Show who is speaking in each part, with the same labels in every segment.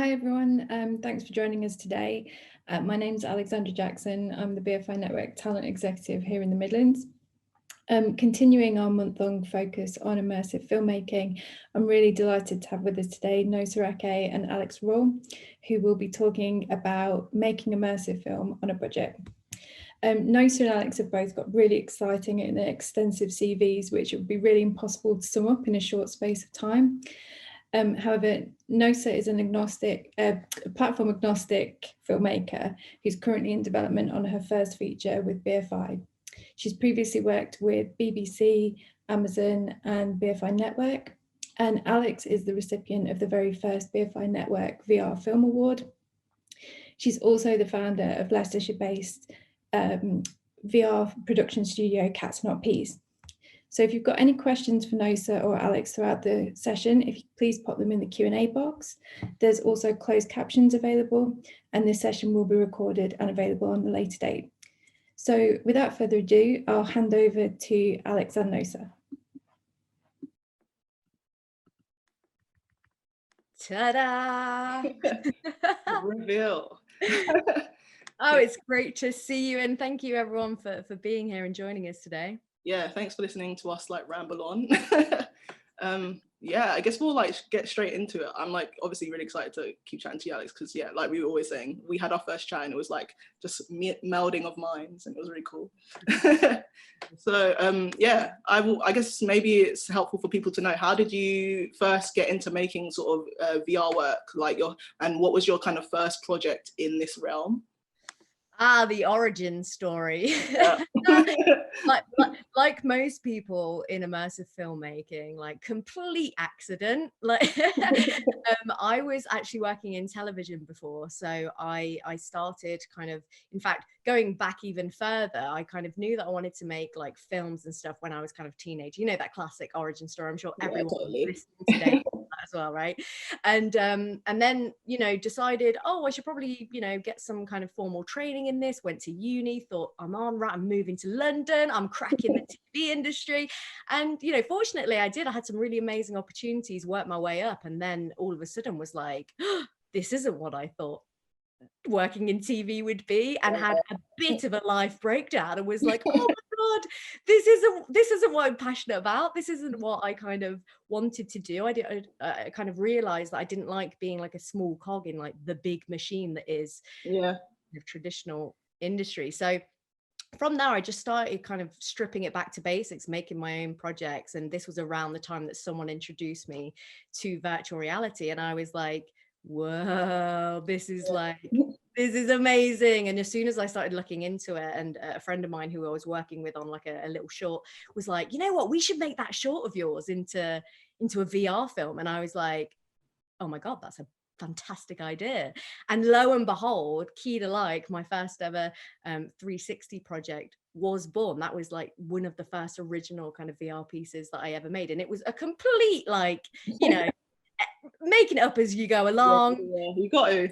Speaker 1: Hi everyone, thanks for joining us today. My name is Alexandra Jackson. I'm the BFI Network Talent Executive here in the Midlands. Continuing our month-long focus on immersive filmmaking, I'm really delighted to have with us today Nosa Eke and Alex Rühl, who will be talking about making immersive film on a budget. Nosa and Alex have both got really exciting and extensive CVs, which would be really impossible to sum up in a short space of time. However, Nosa is an platform agnostic filmmaker who's currently in development on her first feature with BFI. She's previously worked with BBC, Amazon and BFI Network. And Alex is the recipient of the very first BFI Network VR Film Award. She's also the founder of Leicestershire-based VR production studio Cats Not Peas. So if you've got any questions for Nosa or Alex throughout the session, if you please pop them in the Q&A box. There's also closed captions available, and this session will be recorded and available on a later date. So without further ado, I'll hand over to Alex and Nosa.
Speaker 2: Ta-da!
Speaker 3: Reveal.
Speaker 2: Oh, it's great to see you, and thank you everyone for being here and joining us today.
Speaker 3: Yeah, thanks for listening to us like ramble on. Yeah, I guess we'll like get straight into it. I'm like obviously really excited to keep chatting to you, Alex, because yeah, like we were always saying, we had our first chat and it was like just melding of minds and it was really cool. So yeah, I guess maybe it's helpful for people to know, how did you first get into making sort of VR work, like and what was your kind of first project in this realm?
Speaker 2: The origin story.
Speaker 3: Yeah.
Speaker 2: like most people in immersive filmmaking, like complete accident. Like I was actually working in television before, so I started kind of, in fact, going back even further, I kind of knew that I wanted to make like films and stuff when I was kind of teenage. You know, that classic origin story. I'm sure everyone listening today as well, right? And then, you know, decided, oh, I should probably, you know, get some kind of formal training in this. Went to uni, thought I'm moving to London, I'm cracking the TV industry. And, you know, fortunately I had some really amazing opportunities, worked my way up, and then all of a sudden was like, oh, this isn't what I thought working in TV would be, and had a bit of a life breakdown and was like, oh my God, this isn't what I'm passionate about. This isn't what I kind of wanted to do. I kind of realized that I didn't like being like a small cog in like the big machine that is the traditional industry. So from there, I just started kind of stripping it back to basics, making my own projects. And this was around the time that someone introduced me to virtual reality. And I was like, whoa, this is amazing. And as soon as I started looking into it, and a friend of mine who I was working with on like a little short was like, you know what, we should make that short of yours into a VR film. And I was like, oh my God, that's a fantastic idea. And lo and behold, key to like my first ever 360 project was born. That was like one of the first original kind of VR pieces that I ever made. And it was a complete, like, you know, making it up as you go along.
Speaker 3: Yeah, you got to.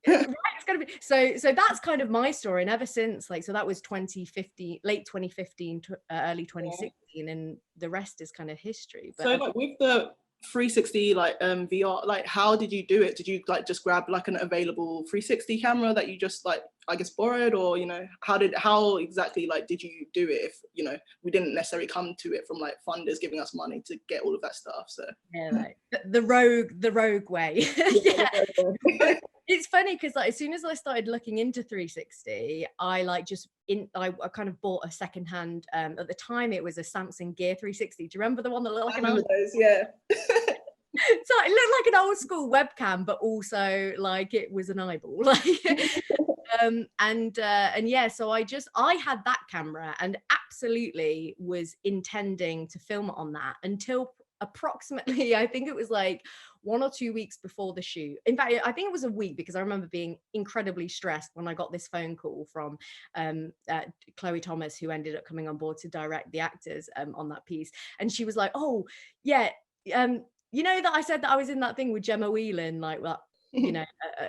Speaker 2: Right, it's gonna be so that's kind of my story. And ever since, like, so that was 2015, late 2015 to early 2016, and the rest is kind of history. But
Speaker 3: so like with the 360 like VR, like how did you do it? Did you like just grab like an available 360 camera that you just like, I guess, borrowed, or you know, how exactly like did you do it, if you know we didn't necessarily come to it from like funders giving us money to get all of that stuff? So
Speaker 2: yeah, like the rogue way. Yeah. It's funny because like as soon as I started looking into 360, I like I kind of bought a secondhand. At the time, it was a Samsung Gear 360. Do you remember the one that looked like
Speaker 3: those? Yeah.
Speaker 2: So it looked like an old school webcam, but also like it was an eyeball. Like, and yeah, so I had that camera and absolutely was intending to film on that until approximately, I think it was like 1 or 2 weeks before the shoot. In fact, I think it was a week, because I remember being incredibly stressed when I got this phone call from Chloe Thomas, who ended up coming on board to direct the actors on that piece. And she was like, oh yeah, you know that I said that I was in that thing with Gemma Whelan, like that, you know,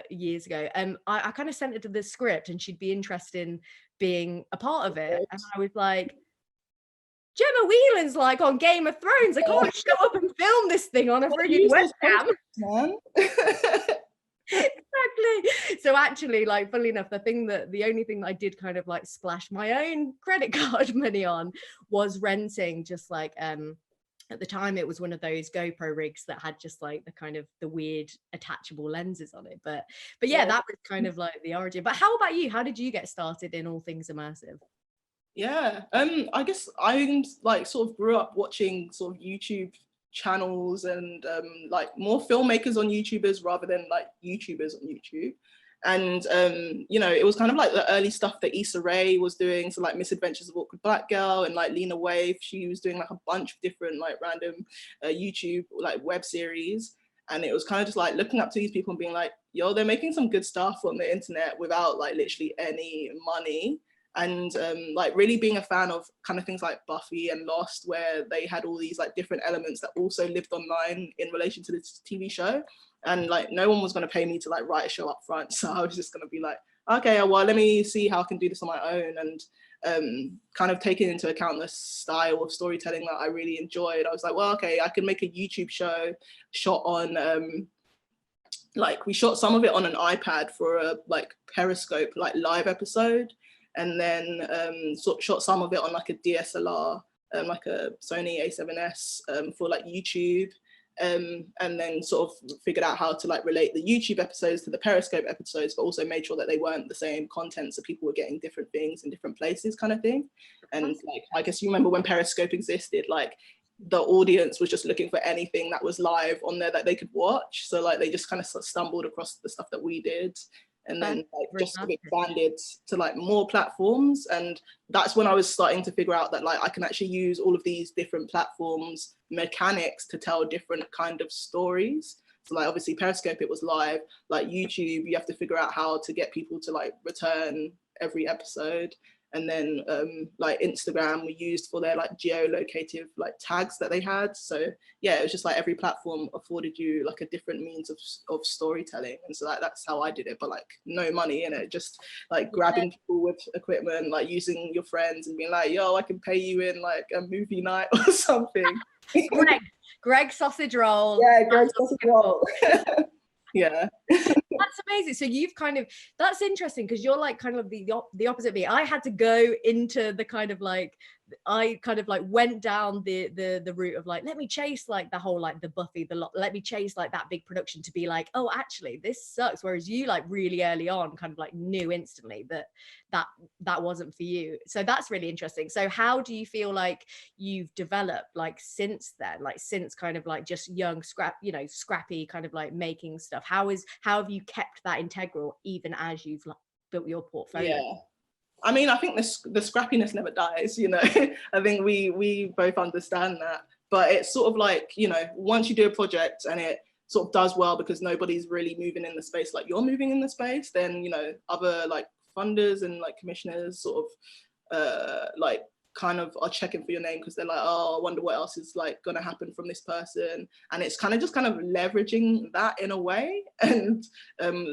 Speaker 2: years ago. I kind of sent her to the script and she'd be interested in being a part of it. And I was like, Gemma Whelan's like on Game of Thrones. I can't show up and film this thing on a frigging webcam. So actually, like, funnily enough, the only thing that I did kind of like splash my own credit card money on was renting, just like at the time it was one of those GoPro rigs that had just like the kind of the weird attachable lenses on it. But yeah, that was kind of like the origin. But how about you? How did you get started in all things immersive?
Speaker 3: Yeah, I guess I like sort of grew up watching sort of YouTube channels and like more filmmakers on YouTubers rather than like YouTubers on YouTube. And you know, it was kind of like the early stuff that Issa Rae was doing, so like Misadventures of Awkward Black Girl, and like Lena Waithe, she was doing like a bunch of different like random YouTube like web series. And it was kind of just like looking up to these people and being like, yo, they're making some good stuff on the internet without like literally any money. And like really being a fan of kind of things like Buffy and Lost, where they had all these like different elements that also lived online in relation to this TV show. And like no one was going to pay me to like write a show up front, so I was just going to be like, okay, well, let me see how I can do this on my own. And kind of taking into account the style of storytelling that I really enjoyed, I was like, well, okay, I can make a YouTube show shot on like, we shot some of it on an iPad for a like Periscope like live episode, and then shot some of it on like a DSLR, like a Sony A7S for like YouTube, and then sort of figured out how to like relate the YouTube episodes to the Periscope episodes, but also made sure that they weren't the same content, so people were getting different things in different places kind of thing. And like, I guess you remember when Periscope existed, like the audience was just looking for anything that was live on there that they could watch. So like they just kind of stumbled across the stuff that we did, and then like just sort of expanded to like more platforms. And that's when I was starting to figure out that like I can actually use all of these different platforms mechanics to tell different kind of stories. So like obviously Periscope, it was live. Like YouTube, you have to figure out how to get people to like return every episode. And then like Instagram we used for their like geolocative like tags that they had. So yeah, it was just like every platform afforded you like a different means of storytelling. And so that's how I did it, but like no money in it, just like grabbing people with equipment, like using your friends and being like, yo, I can pay you in like a movie night or something.
Speaker 2: Greg sausage roll.
Speaker 3: Yeah, Greg sausage roll. Yeah.
Speaker 2: That's amazing. So you've kind of, that's interesting, because you're like kind of the opposite of me. I had to go into the kind of like, I kind of like went down the route of like, let me chase like the whole like the Buffy, let me chase like that big production, to be like, oh, actually this sucks. Whereas you like really early on kind of like knew instantly that wasn't for you. So that's really interesting. So how do you feel like you've developed like since then, like since kind of like just young scrappy kind of like making stuff? How have you kept that integral even as you've like built your portfolio?
Speaker 3: Yeah. I mean, I think the scrappiness never dies, you know. I think we both understand that. But it's sort of like, you know, once you do a project and it sort of does well because nobody's really moving in the space like you're moving in the space, then, you know, other like funders and like commissioners sort of like kind of are checking for your name, because they're like, oh, I wonder what else is like going to happen from this person. And it's kind of just kind of leveraging that in a way, and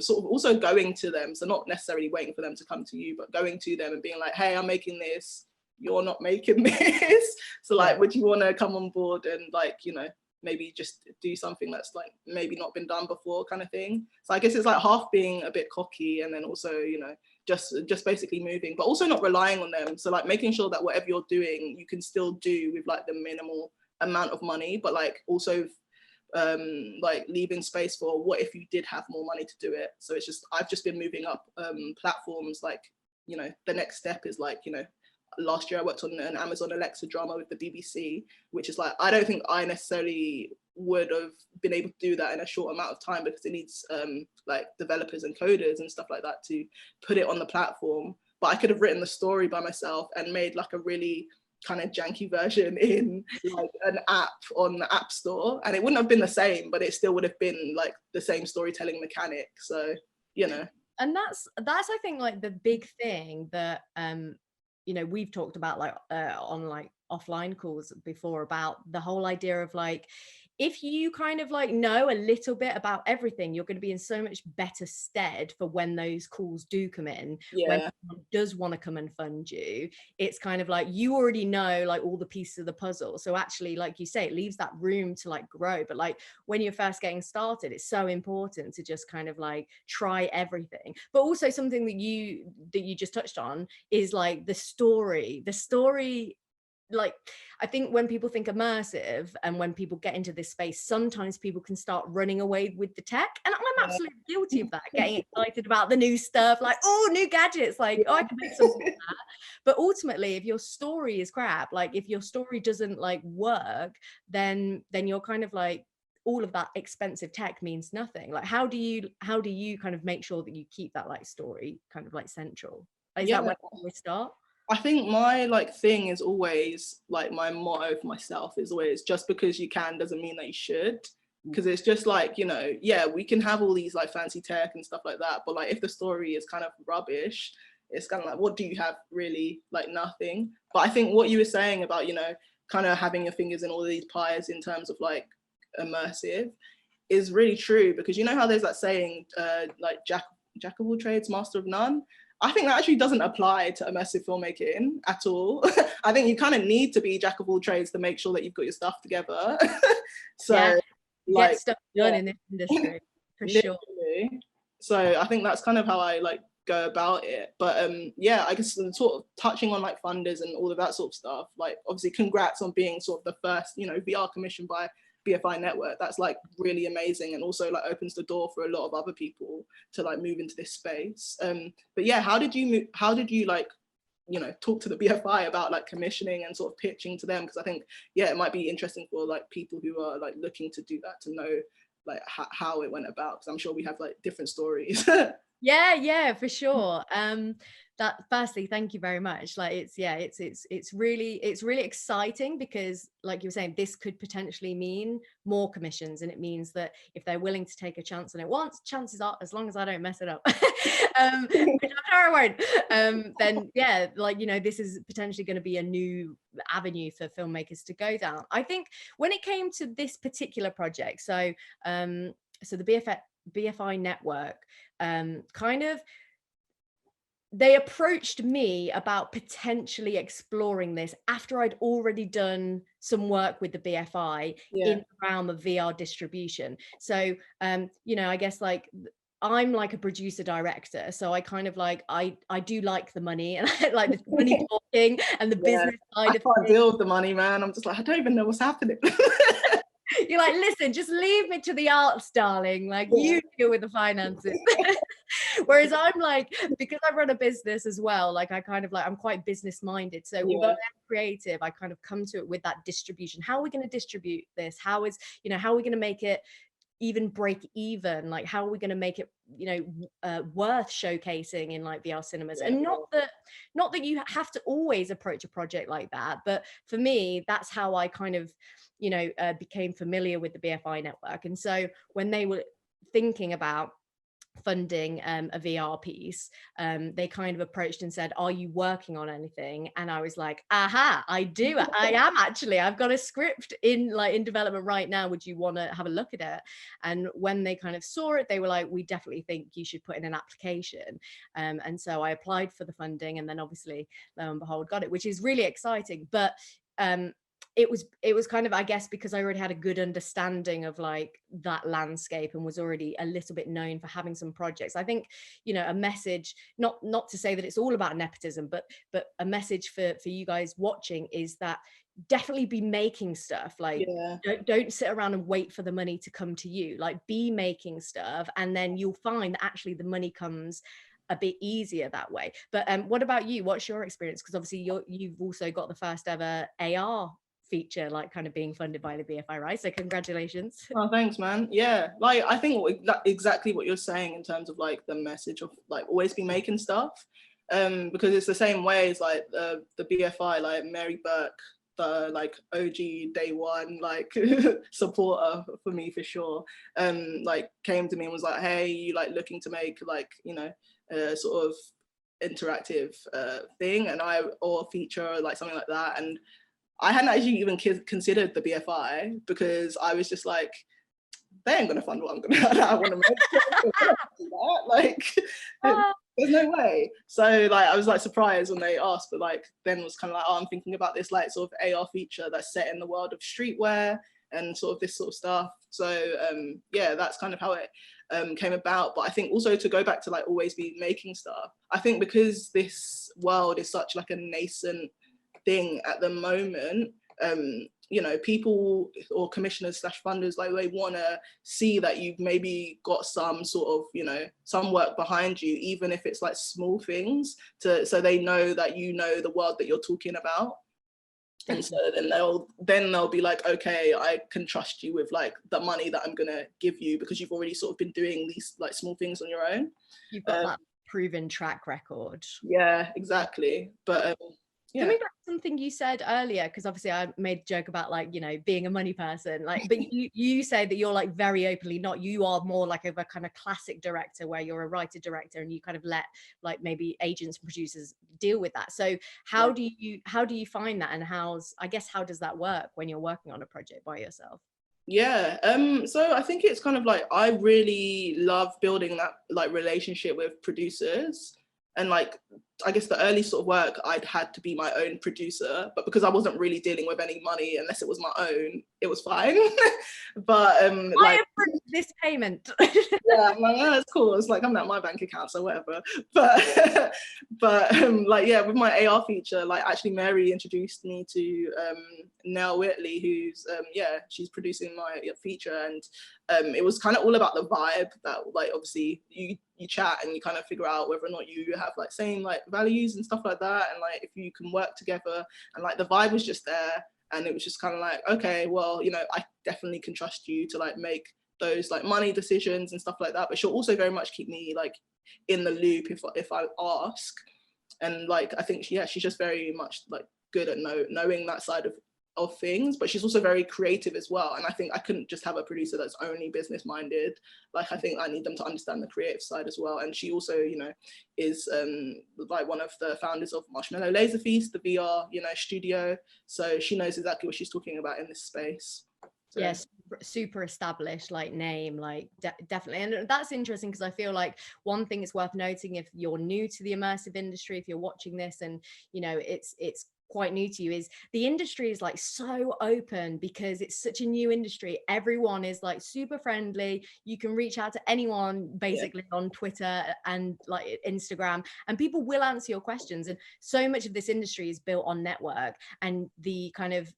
Speaker 3: sort of also going to them, so not necessarily waiting for them to come to you, but going to them and being like, hey, I'm making this, you're not making this, so like, would you want to come on board and like, you know, maybe just do something that's like maybe not been done before kind of thing. So I guess it's like half being a bit cocky, and then also, you know, just basically moving, but also not relying on them. So like making sure that whatever you're doing, you can still do with like the minimal amount of money, but like also like leaving space for what if you did have more money to do it. So it's just, I've just been moving up platforms. Like, you know, the next step is like, you know, last year I worked on an Amazon Alexa drama with the BBC, which is like, I don't think I necessarily would have been able to do that in a short amount of time, because it needs like developers and coders and stuff like that to put it on the platform. But I could have written the story by myself and made like a really kind of janky version in like an app on the App Store, and it wouldn't have been the same, but it still would have been like the same storytelling mechanic. So, you know.
Speaker 2: And that's I think like the big thing that you know, we've talked about like on like offline calls before, about the whole idea of like, if you kind of like know a little bit about everything, you're going to be in so much better stead for when those calls do come in. When someone does want to come and fund you, it's kind of like you already know like all the pieces of the puzzle. So actually, like you say, it leaves that room to like grow. But like when you're first getting started, it's so important to just kind of like try everything. But also something that you just touched on is like the story. Like I think when people think immersive and when people get into this space, sometimes people can start running away with the tech, and I'm absolutely guilty of that, getting excited about the new stuff, like, oh, new gadgets, like, oh, I can make something like that. But ultimately, if your story is crap, like if your story doesn't like work, then you're kind of like, all of that expensive tech means nothing. Like how do you kind of make sure that you keep that like story kind of like central? Is that where we start?
Speaker 3: I think my like thing is always like, my motto for myself is always, just because you can doesn't mean that you should. Because it's just like, you know, yeah, we can have all these like fancy tech and stuff like that, but like if the story is kind of rubbish, it's kind of like, what do you have really? Like nothing. But I think what you were saying about, you know, kind of having your fingers in all of these pies in terms of like immersive is really true, because you know how there's that saying, like jack of all trades, master of none. I think that actually doesn't apply to immersive filmmaking at all. I think you kind of need to be jack of all trades to make sure that you've got your stuff together. So like,
Speaker 2: get stuff done in this industry for sure.
Speaker 3: So I think that's kind of how I like go about it. But yeah, I guess sort of touching on like funders and all of that sort of stuff, like obviously congrats on being sort of the first, you know, VR commissioned by BFI Network. That's like really amazing, and also like opens the door for a lot of other people to like move into this space. But yeah, how did you like, you know, talk to the BFI about like commissioning and sort of pitching to them? Because I think, yeah, it might be interesting for like people who are like looking to do that to know like how it went about, because I'm sure we have like different stories.
Speaker 2: Yeah, for sure. That firstly, thank you very much. Like it's really exciting, because like you were saying, this could potentially mean more commissions, and it means that if they're willing to take a chance on it once, chances are, as long as I don't mess it up, which I'm sure I won't, then yeah, like, you know, this is potentially going to be a new avenue for filmmakers to go down. I think when it came to this particular project, so the BFI Network, kind of, they approached me about potentially exploring this after I'd already done some work with the BFI in the realm of VR distribution. So, you know, I guess like I'm like a producer director, so I kind of like, I do like the money, and I like the money talking and the business side of things.
Speaker 3: I can't deal with the money, man. I'm just like, I don't even know what's happening.
Speaker 2: You're like, listen, just leave me to the arts, darling. Like, you deal with the finances. Whereas I'm like, because I run a business as well, like I kind of like, I'm quite business minded. So although I'm creative, I kind of come to it with that distribution. How are we going to distribute this? How are we going to make it even break even? Like, how are we going to make it, you know, worth showcasing in like VR cinemas? And not that you have to always approach a project like that, but for me, that's how I kind of, you know, became familiar with the BFI Network. And so when they were thinking about funding a VR piece, they kind of approached and said, are you working on anything? And I was like, aha, I do. I am actually. I've got a script in development right now. Would you want to have a look at it? And when they kind of saw it, they were like, we definitely think you should put in an application. And so I applied for the funding, and then obviously, lo and behold, got it, which is really exciting. But it was kind of, I guess, because I already had a good understanding of like that landscape and was already a little bit known for having some projects. I think, you know, a message, not to say that it's all about nepotism, but a message for you guys watching is that definitely be making stuff. Like, don't sit around and wait for the money to come to you. Like, be making stuff, and then you'll find that actually the money comes a bit easier that way. But what about you? What's your experience? Because obviously you've also got the first ever AR feature like kind of being funded by the BFI, right? So congratulations.
Speaker 3: Oh, thanks, man. Yeah, like I think exactly what you're saying in terms of like the message of like always be making stuff, because it's the same way as like the BFI, like Mary Burke, the like OG day one like supporter for me for sure, like came to me and was like, hey, you like looking to make like, you know, a sort of interactive thing, and or feature like something like that. And I hadn't actually even considered the BFI, because I was just like, they ain't gonna fund what I'm gonna I want to make. Like, there's no way. So like I was like surprised when they asked, but like then was kind of like, oh, I'm thinking about this like sort of AR feature that's set in the world of streetwear and sort of this sort of stuff. So yeah, that's kind of how it came about. But I think also, to go back to like always be making stuff, I think because this world is such like a nascent thing at the moment, you know, people or commissioners / funders, like they want to see that you've maybe got some sort of, you know, some work behind you, even if it's like small things, so they know that you know the world that you're talking about. And so then they'll be like, okay, I can trust you with like the money that I'm gonna give you, because you've already sort of been doing these like small things on your own.
Speaker 2: You've got that proven track record.
Speaker 3: Yeah, exactly. But yeah.
Speaker 2: Coming back to something you said earlier, because obviously I made a joke about like, you know, being a money person, like, but you say that you're like very openly not, you are more like a kind of classic director where you're a writer director and you kind of let like maybe agents and producers deal with that. So how do you find that, and how does that work when you're working on a project by yourself?
Speaker 3: Yeah, so I think it's kind of like, I really love building that like relationship with producers. And like, I guess the early sort of work, I'd had to be my own producer, but because I wasn't really dealing with any money, unless it was my own, it was fine. But like,
Speaker 2: this payment.
Speaker 3: yeah, I'm like, oh, it's cool. It's like, I'm at my bank account, so whatever. But like, yeah, with my AR feature, like actually Mary introduced me to Nell Whitley, who's yeah, she's producing my feature, and it was kind of all about the vibe that like obviously you chat and you kind of figure out whether or not you have like same like values and stuff like that, and like if you can work together, and like the vibe was just there. And it was just kind of like, okay, well, you know, I definitely can trust you to like make those like money decisions and stuff like that, but she'll also very much keep me like in the loop if I ask. And like I think she's just very much like good at knowing that side of things, but she's also very creative as well. And I think I couldn't just have a producer that's only business minded. Like I think I need them to understand the creative side as well. And she also, you know, is like one of the founders of Marshmallow Laser Feast, the VR, you know, studio. So she knows exactly what she's talking about in this space. So.
Speaker 2: Yes, super established like name, like definitely. And that's interesting, because I feel like one thing is worth noting, if you're new to the immersive industry, if you're watching this and you know it's quite new to you, is the industry is like so open, because it's such a new industry. Everyone is like super friendly. You can reach out to anyone basically on Twitter and like Instagram, and people will answer your questions. And so much of this industry is built on network and the kind of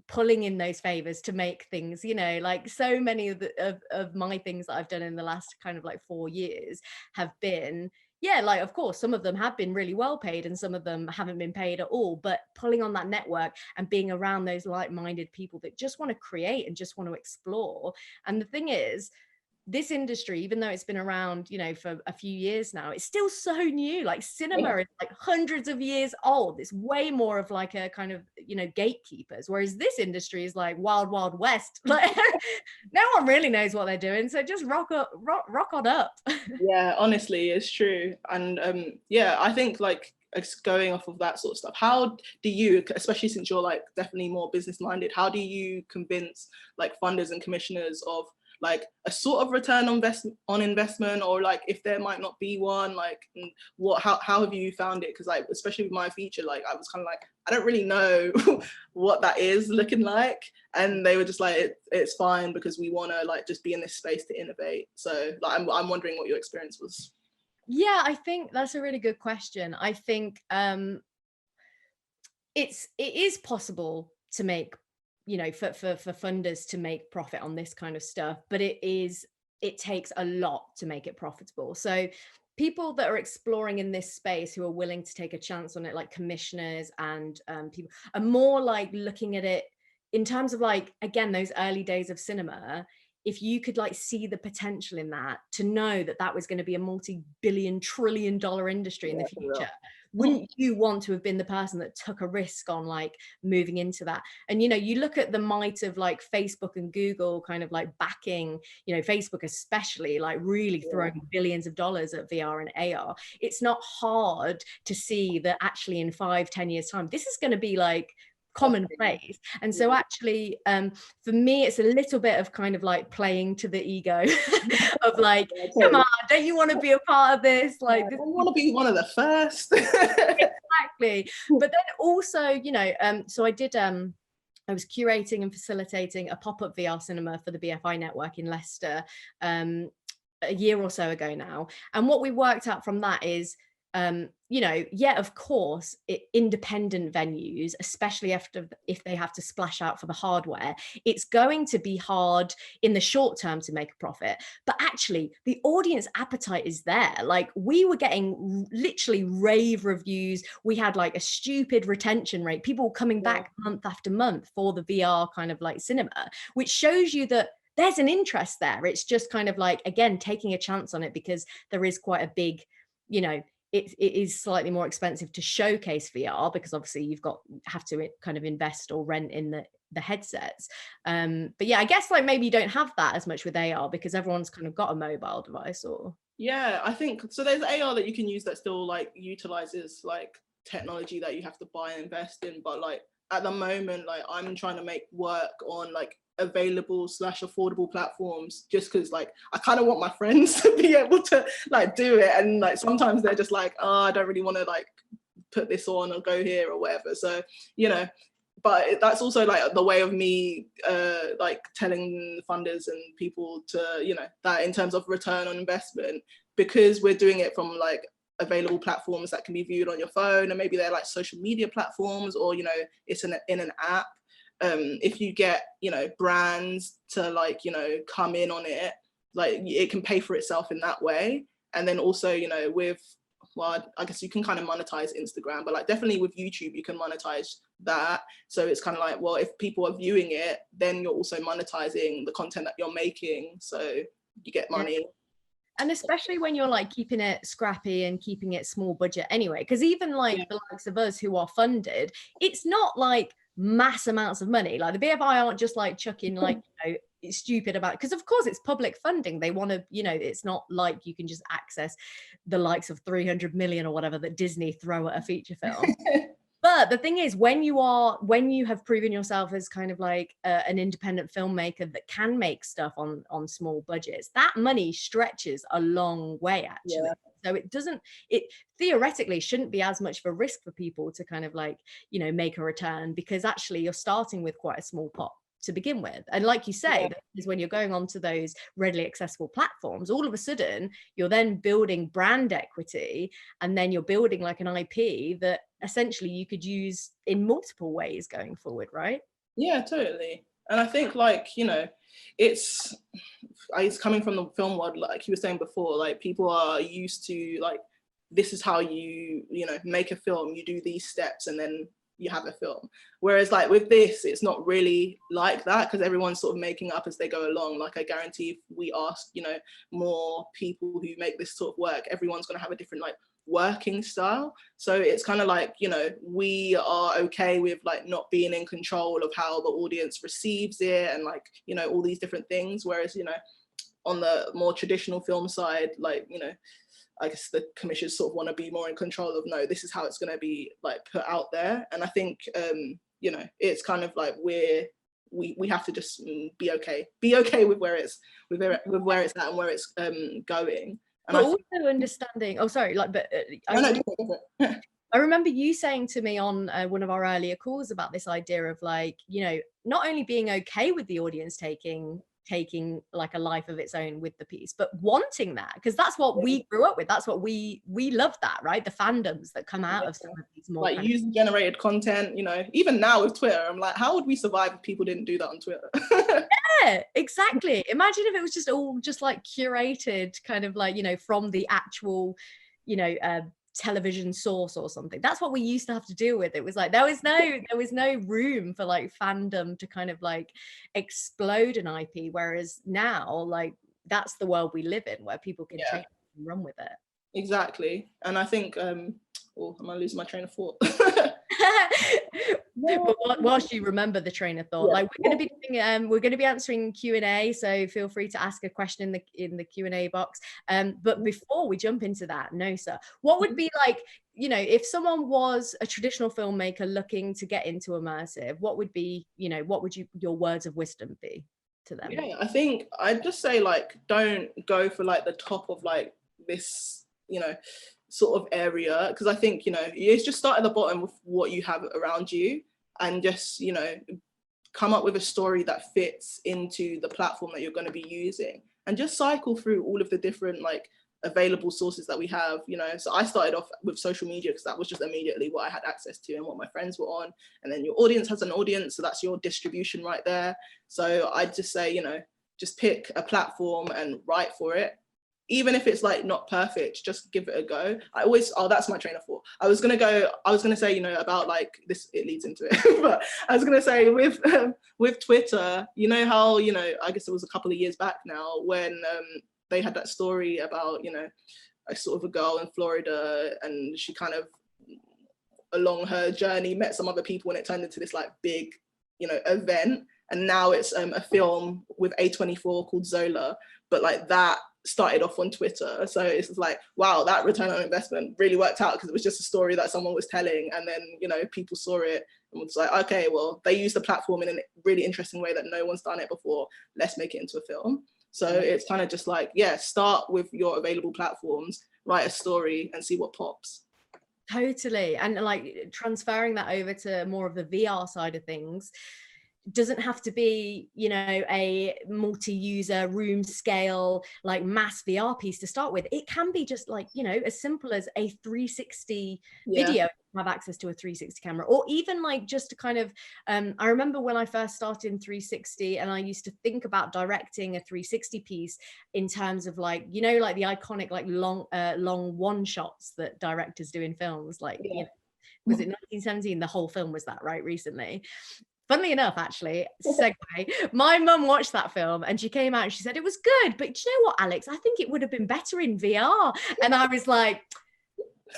Speaker 2: pulling in those favors to make things, you know, like so many of my things that I've done in the last kind of like 4 years have been, yeah, like of course some of them have been really well paid and some of them haven't been paid at all, but pulling on that network and being around those like-minded people that just want to create and just want to explore. And the thing is, this industry, even though it's been around, you know, for a few years now, it's still so new. Like cinema is like hundreds of years old. It's way more of like a kind of, you know, gatekeepers, whereas this industry is like wild, wild west. Like no one really knows what they're doing. So just rock on up.
Speaker 3: Yeah, honestly, it's true. And yeah, I think like going off of that sort of stuff, how do you, especially since you're like definitely more business minded, how do you convince like funders and commissioners of like a sort of return on investment, or like if there might not be one, like how have you found it? Because like especially with my feature, like I was kind of like, I don't really know what that is looking like, and they were just like, it's fine because we want to like just be in this space to innovate. So like I'm wondering what your experience was.
Speaker 2: Yeah, I think that's a really good question. I think it is possible to make, you know, for funders to make profit on this kind of stuff, but it takes a lot to make it profitable. So people that are exploring in this space who are willing to take a chance on it, like commissioners and people, are more like looking at it in terms of like, again, those early days of cinema. If you could like see the potential in that, to know that that was going to be a multi-billion trillion dollar industry in the future, wouldn't you want to have been the person that took a risk on like moving into that? And you know, you look at the might of like Facebook and Google kind of like backing, you know, Facebook especially, like really throwing billions of dollars at VR and AR. It's not hard to see that actually in 5-10 years time, this is going to be like commonplace. And so actually for me it's a little bit of kind of like playing to the ego of like, come on, don't you want to be a part of this? Like,
Speaker 3: I want to be one of the first.
Speaker 2: Exactly. But then also, you know, so I was curating and facilitating a pop-up VR cinema for the BFI network in Leicester a year or so ago now. And what we worked out from that is, you know, yeah, of course, independent venues, especially if they have to splash out for the hardware, it's going to be hard in the short term to make a profit. But actually, the audience appetite is there. Like, we were getting literally rave reviews. We had like a stupid retention rate. People coming back month after month for the VR kind of like cinema, which shows you that there's an interest there. It's just kind of like, again, taking a chance on it, because there is quite a big, you know, it is slightly more expensive to showcase VR, because obviously you've have to kind of invest or rent in the headsets. But yeah, I guess like maybe you don't have that as much with AR because everyone's kind of got a mobile device. Or
Speaker 3: yeah, I think so. There's AR that you can use that still like utilizes like technology that you have to buy and invest in, but like at the moment, like I'm trying to make work on like available / affordable platforms, just because like I kind of want my friends to be able to like do it, and like sometimes they're just like, oh, I don't really want to like put this on or go here or whatever. So, you know, but that's also like the way of me like telling funders and people to, you know, that in terms of return on investment, because we're doing it from like available platforms that can be viewed on your phone, and maybe they're like social media platforms, or, you know, it's in an app. If you get, you know, brands to like, you know, come in on it, like it can pay for itself in that way. And then also, you know, with, well, I guess you can kind of monetize Instagram, but like definitely with YouTube, you can monetize that. So it's kind of like, well, if people are viewing it, then you're also monetizing the content that you're making. So you get money.
Speaker 2: Yeah. And especially when you're like keeping it scrappy and keeping it small budget anyway, because even like the likes of us who are funded, it's not like mass amounts of money. Like the BFI aren't just like chucking like, you know, it's stupid about, because of course it's public funding. They want to, you know, it's not like you can just access the likes of 300 million or whatever that Disney throw at a feature film. But the thing is, when you have proven yourself as kind of like an independent filmmaker that can make stuff on small budgets, that money stretches a long way, actually. So it theoretically shouldn't be as much of a risk for people to kind of like, you know, make a return, because actually you're starting with quite a small pot to begin with. And like you say, that is when you're going onto those readily accessible platforms, all of a sudden you're then building brand equity, and then you're building like an IP that essentially you could use in multiple ways going forward, right?
Speaker 3: Yeah, totally. And I think like, you know, it's coming from the film world, like you were saying before, like people are used to like, this is how you know, make a film, you do these steps and then you have a film. Whereas like with this, it's not really like that, because everyone's sort of making up as they go along. Like I guarantee if we ask, you know, more people who make this sort of work, everyone's going to have a different like working style. So it's kind of like, you know, we are okay with like not being in control of how the audience receives it, and like, you know, all these different things. Whereas, you know, on the more traditional film side, like, you know, I guess the commissions sort of want to be more in control of, no, this is how it's going to be like put out there. And I think, you know, it's kind of like we have to just be okay with where it's with where it's at and where it's going. And
Speaker 2: but also understanding, oh sorry, like, but I remember you saying to me on one of our earlier calls about this idea of like, you know, not only being okay with the audience taking like a life of its own with the piece, but wanting that, because that's what we grew up with. That's what we love, that, right? The fandoms that come out of some of these more
Speaker 3: like user generated content. You know, even now with Twitter, I'm like, how would we survive if people didn't do that on Twitter?
Speaker 2: Yeah, exactly. Imagine if it was just all just like curated, kind of like, you know, from the actual, you know, television source or something. That's what we used to have to deal with. It was like there was no room for like fandom to kind of like explode an IP, whereas now like that's the world we live in, where people can take it and run with it.
Speaker 3: Exactly. And I think oh, am I losing my train of thought?
Speaker 2: But whilst you remember the train of thought, like we're going to be doing, we're going to be answering Q&A, so feel free to ask a question in the Q&A box. But before we jump into that, Nosa, what would be like, you know, if someone was a traditional filmmaker looking to get into immersive, what would be, you know, what would your words of wisdom be to them?
Speaker 3: Yeah, I think I'd just say, like, don't go for like the top of like this, you know, sort of area, because I think, you know, you just start at the bottom with what you have around you, and just, you know, come up with a story that fits into the platform that you're going to be using, and just cycle through all of the different like available sources that we have, you know. So I started off with social media because that was just immediately what I had access to and what my friends were on, and then your audience has an audience, so that's your distribution right there. So I'd just say, you know, just pick a platform and write for it. Even if it's like not perfect, just give it a go. I always, oh, that's my train of thought. I was gonna say, you know, about like this, it leads into it, but I was gonna say with Twitter, you know how, you know, I guess it was a couple of years back now when they had that story about, you know, a sort of a girl in Florida, and she kind of, along her journey, met some other people, and it turned into this like big, you know, event. And now it's a film with A24 called Zola, but like that started off on Twitter. So it's just like, wow, that return on investment really worked out, because it was just a story that someone was telling, and then, you know, people saw it and was like, okay, well, they used the platform in a really interesting way that no one's done it before, let's make it into a film. So it's kind of just like, yeah, start with your available platforms, write a story and see what pops.
Speaker 2: Totally. And like transferring that over to more of the VR side of things, doesn't have to be, you know, a multi-user room scale like mass VR piece to start with. It can be just like, you know, as simple as a 360 video, have access to a 360 camera, or even like just to kind of I remember when I first started in 360, and I used to think about directing a 360 piece in terms of like, you know, like the iconic like long one shots that directors do in films, like, you know, was it 1917? The whole film was that, right? Recently. Funnily enough, actually, segue, my mum watched that film and she came out and she said it was good, but do you know what, Alex? I think it would have been better in VR. And I was like,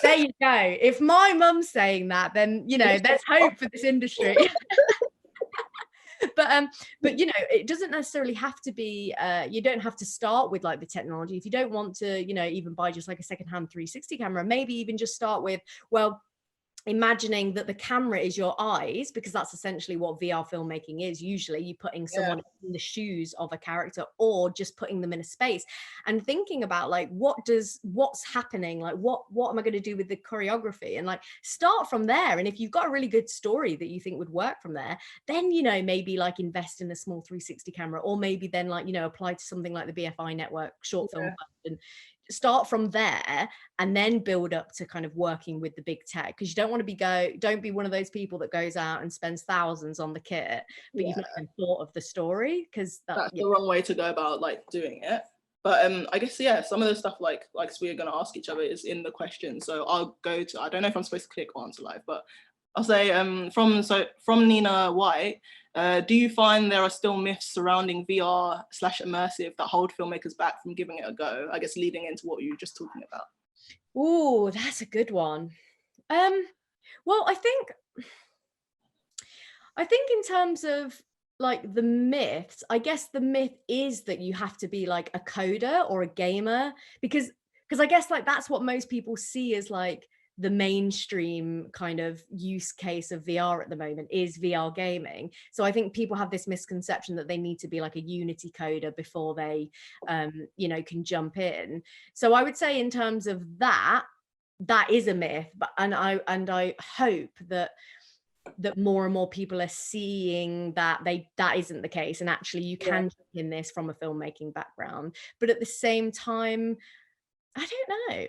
Speaker 2: there you go. If my mum's saying that, then, you know, there's hope for this industry. But you know, it doesn't necessarily have to be, you don't have to start with like the technology. If you don't want to, you know, even buy just like a secondhand 360 camera, maybe even just start with, well, imagining that the camera is your eyes, because that's essentially what VR filmmaking is. Usually you putting someone in the shoes of a character, or just putting them in a space, and thinking about like, what's happening, like what am I going to do with the choreography, and like start from there. And if you've got a really good story that you think would work from there, then, you know, maybe like invest in a small 360 camera, or maybe then like, you know, apply to something like the BFI Network short film fund, and start from there, and then build up to kind of working with the big tech, because you don't want to don't be one of those people that goes out and spends thousands on the kit, but you've not even thought of the story, because that's the wrong
Speaker 3: way to go about like doing it. But I guess, yeah, some of the stuff like we're going to ask each other is in the question. So I'll go to, I don't know if I'm supposed to click answer live, but I'll say from Nina White, do you find there are still myths surrounding VR/immersive that hold filmmakers back from giving it a go? I guess leading into what you were just talking about.
Speaker 2: Oh, that's a good one. Well, I think in terms of like the myths, I guess the myth is that you have to be like a coder or a gamer, because I guess like that's what most people see as like the mainstream kind of use case of VR at the moment, is VR gaming. So I think people have this misconception that they need to be like a Unity coder before they, you know, can jump in. So I would say in terms of that is a myth, but and I hope that more and more people are seeing that that isn't the case, and actually you can jump in this from a filmmaking background. But at the same time, I don't know.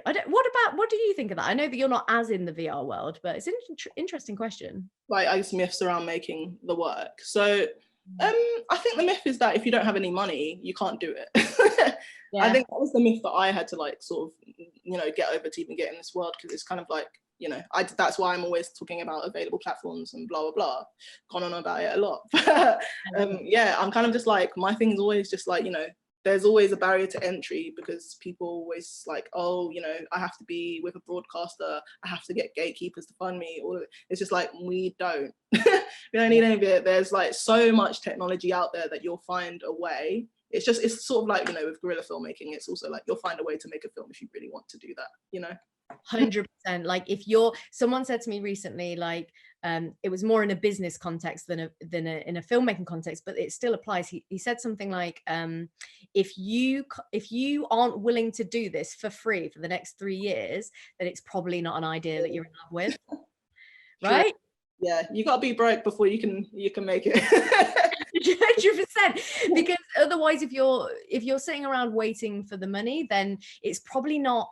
Speaker 2: What do you think of that? I know that you're not as in the VR world, but it's an interesting question.
Speaker 3: Like, I guess myths around making the work. So I think the myth is that if you don't have any money, you can't do it. I think that was the myth that I had to like sort of, you know, get over to even get in this world, because it's kind of like, you know, that's why I'm always talking about available platforms and blah, blah, blah. Gone on about it a lot. Yeah, I'm kind of just like, my thing is always just like, you know, there's always a barrier to entry because people always like, oh, you know, I have to be with a broadcaster, I have to get gatekeepers to fund me. Or it's just like, we don't. We don't need any of it. There's like so much technology out there that you'll find a way. It's sort of like, you know, with guerrilla filmmaking, it's also like you'll find a way to make a film if you really want to do that, you know?
Speaker 2: 100%. Like if someone said to me recently, like it was more in a business context than in a filmmaking context, but it still applies. He said something like, if you aren't willing to do this for free for the next 3 years, then it's probably not an idea that you're in love with. Right?
Speaker 3: Yeah, you got to be broke before you can make it.
Speaker 2: 100%, because otherwise if you're sitting around waiting for the money, then it's probably not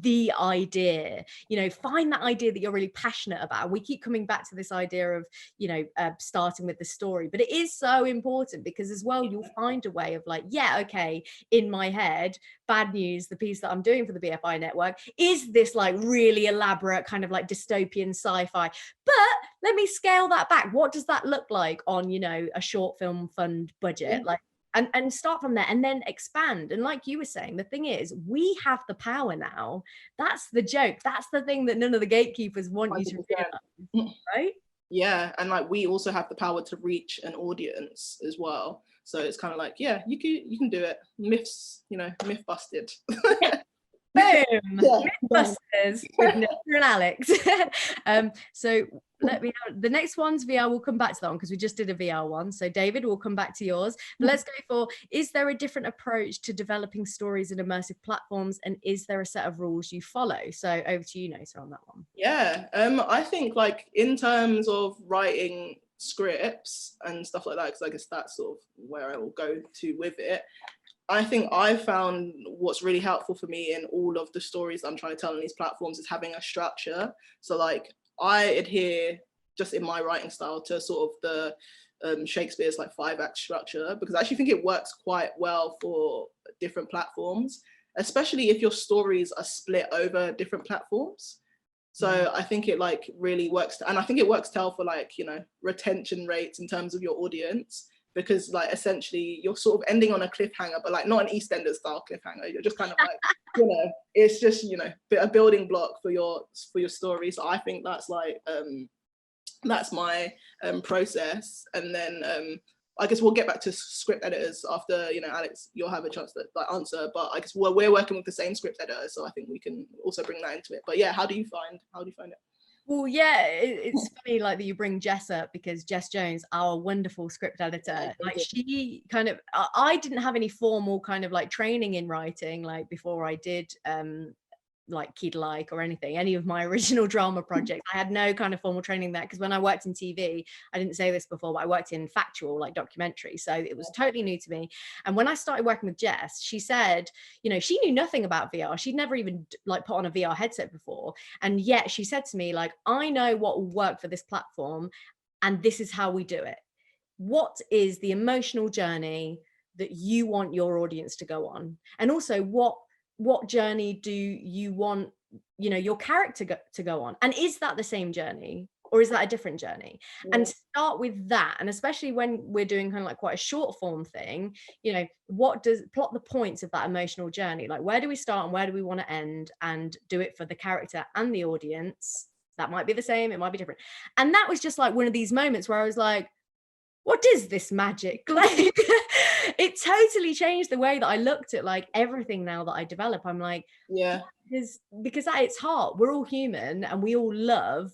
Speaker 2: the idea. You know, find that idea that you're really passionate about. We keep coming back to this idea of, you know, starting with the story, but it is so important because as well you'll find a way of like, yeah, okay, in my head, bad news, the piece that I'm doing for the BFI network is this like really elaborate kind of like dystopian sci-fi, but let me scale that back. What does that look like on, you know, a short film fund budget? Like, and start from there and then expand. And like you were saying, the thing is, we have the power now. That's the joke. That's the thing that none of the gatekeepers want 100%. You to realize, right?
Speaker 3: Yeah, and like we also have the power to reach an audience as well. So it's kind of like, yeah, you can do it. Myths, you know, myth busted.
Speaker 2: Boom! Yeah. Mythbusters with Nick and Alex. So let me know. The next one's VR. We'll come back to that one because we just did a VR one. So David, we'll come back to yours. But let's go for, is there a different approach to developing stories in immersive platforms, and is there a set of rules you follow? So over to you, Nosa, on that one.
Speaker 3: Yeah, I think like in terms of writing scripts and stuff like that, because I guess that's sort of where I will go to with it. I think I found what's really helpful for me in all of the stories I'm trying to tell on these platforms is having a structure. So like I adhere just in my writing style to sort of the Shakespeare's like 5-act structure, because I actually think it works quite well for different platforms, especially if your stories are split over different platforms. So I think it like really works, and I think it works well for like, you know, retention rates in terms of your audience. Because like essentially you're sort of ending on a cliffhanger, but like not an EastEnders style cliffhanger. You're just kind of like, you know, it's just, you know, a building block for your story. So I think that's like that's my process. And then I guess we'll get back to script editors after, you know, Alex, you'll have a chance to like answer. But I guess we're working with the same script editor, so I think we can also bring that into it. But yeah, how do you find it?
Speaker 2: Well, yeah, it's funny like that you bring Jess up, because Jess Jones, our wonderful script editor, like she kind of, I didn't have any formal kind of like training in writing like before I did like Kid Like or anything, any of my original drama projects. I had no kind of formal training there, because when I worked in TV, I didn't say this before, but I worked in factual like documentary, so it was totally new to me. And when I started working with Jess, she said, you know, she knew nothing about VR. She'd never even like put on a VR headset before, and yet she said to me like, I know what will work for this platform, and this is how we do it. What is the emotional journey that you want your audience to go on? And also what journey do you want, you know, your character to go on? And is that the same journey, or is that a different journey? Yeah. And start with that. And especially when we're doing kind of like quite a short form thing, you know, plot the points of that emotional journey? Like, where do we start and where do we want to end? And do it for the character and the audience. That might be the same, it might be different. And that was just like one of these moments where I was like, what is this magic? Like, it totally changed the way that I looked at like everything now that I develop. I'm like,
Speaker 3: yeah,
Speaker 2: because at its heart, we're all human, and we all love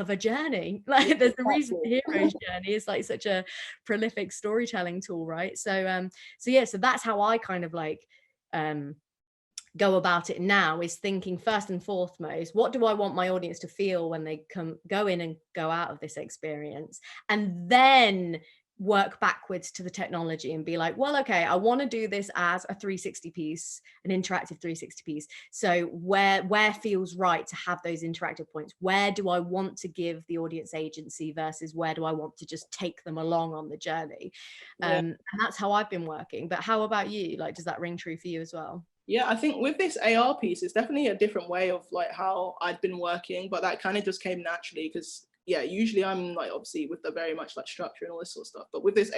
Speaker 2: a journey. Like, there's a reason the hero's journey is like such a prolific storytelling tool, right? So so that's how I kind of like go about it now, is thinking first and foremost, what do I want my audience to feel when they go in and go out of this experience? And then work backwards to the technology and be like, well, okay, I want to do this as a 360 piece, an interactive 360 piece. So where feels right to have those interactive points? Where do I want to give the audience agency versus where do I want to just take them along on the journey? And that's how I've been working. But how about you? Like, does that ring true for you as well?
Speaker 3: Yeah, I think with this AR piece, it's definitely a different way of like how I'd been working, but that kind of just came naturally because, yeah, usually I'm like obviously with the very much like structure and all this sort of stuff. But with this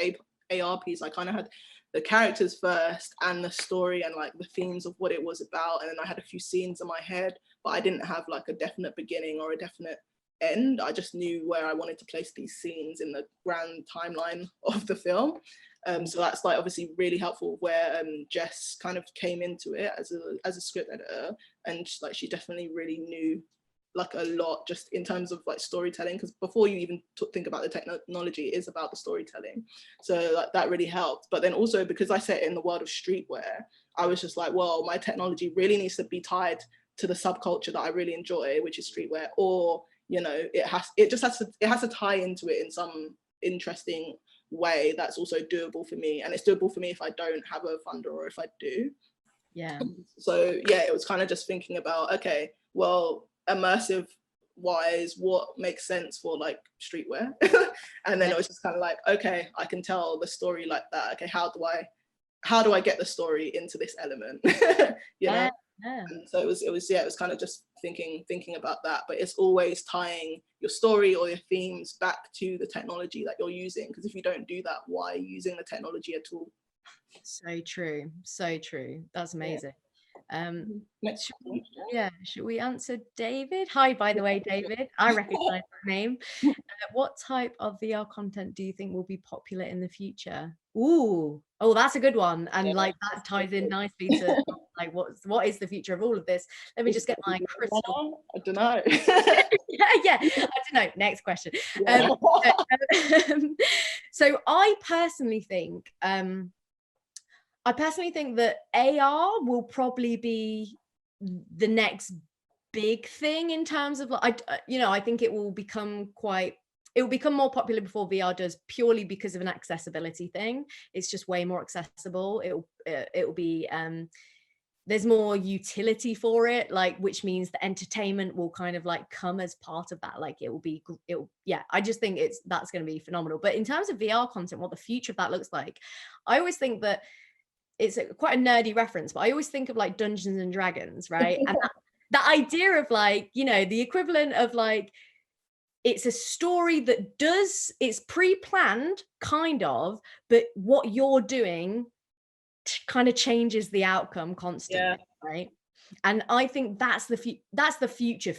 Speaker 3: AR piece, I kind of had the characters first and the story and like the themes of what it was about. And then I had a few scenes in my head, but I didn't have like a definite beginning or a definite end. I just knew where I wanted to place these scenes in the grand timeline of the film. So that's like obviously really helpful, where Jess kind of came into it as a script editor, and like she definitely really knew like a lot just in terms of like storytelling, because before you even think about the technology, it is about the storytelling. So like that really helped. But then also because I set it in the world of streetwear, I was just like, well, my technology really needs to be tied to the subculture that I really enjoy, which is streetwear, or you know, it has to tie into it in some interesting way that's also doable for me. And it's doable for me if I don't have a funder, or if I do.
Speaker 2: Yeah.
Speaker 3: So yeah, it was kind of just thinking about, okay, well, immersive wise, what makes sense for like streetwear? And then it was just kind of like, okay, I can tell the story like that. Okay, how do I get the story into this element? you know?
Speaker 2: Yeah.
Speaker 3: And so it was kind of just thinking about that, but it's always tying your story or your themes back to the technology that you're using, because if you don't do that, why are you using the technology at all?
Speaker 2: So true, so true. That's amazing.
Speaker 3: Next
Speaker 2: should we answer David? Hi, by the way, David. I recognize that name. What type of VR content do you think will be popular in the future? Oh, that's a good one. And like that ties in nicely to like what is the future of all of this? Let me just get my crystal.
Speaker 3: I don't know.
Speaker 2: yeah, I don't know. Next question. So I personally think that AR will probably be the next big thing in terms of like, I think it will become more popular before VR does, purely because of an accessibility thing. It's just way more accessible. It will be there's more utility for it, like, which means the entertainment will kind of like come as part of that. Like I just think that's going to be phenomenal. But in terms of VR content, what the future of that looks like, I always think that it's quite a nerdy reference, but I always think of like Dungeons and Dragons, right? And that idea of like, the equivalent of like, it's a story that it's pre-planned kind of, but what you're doing kind of changes the outcome constantly, right? And I think that's the future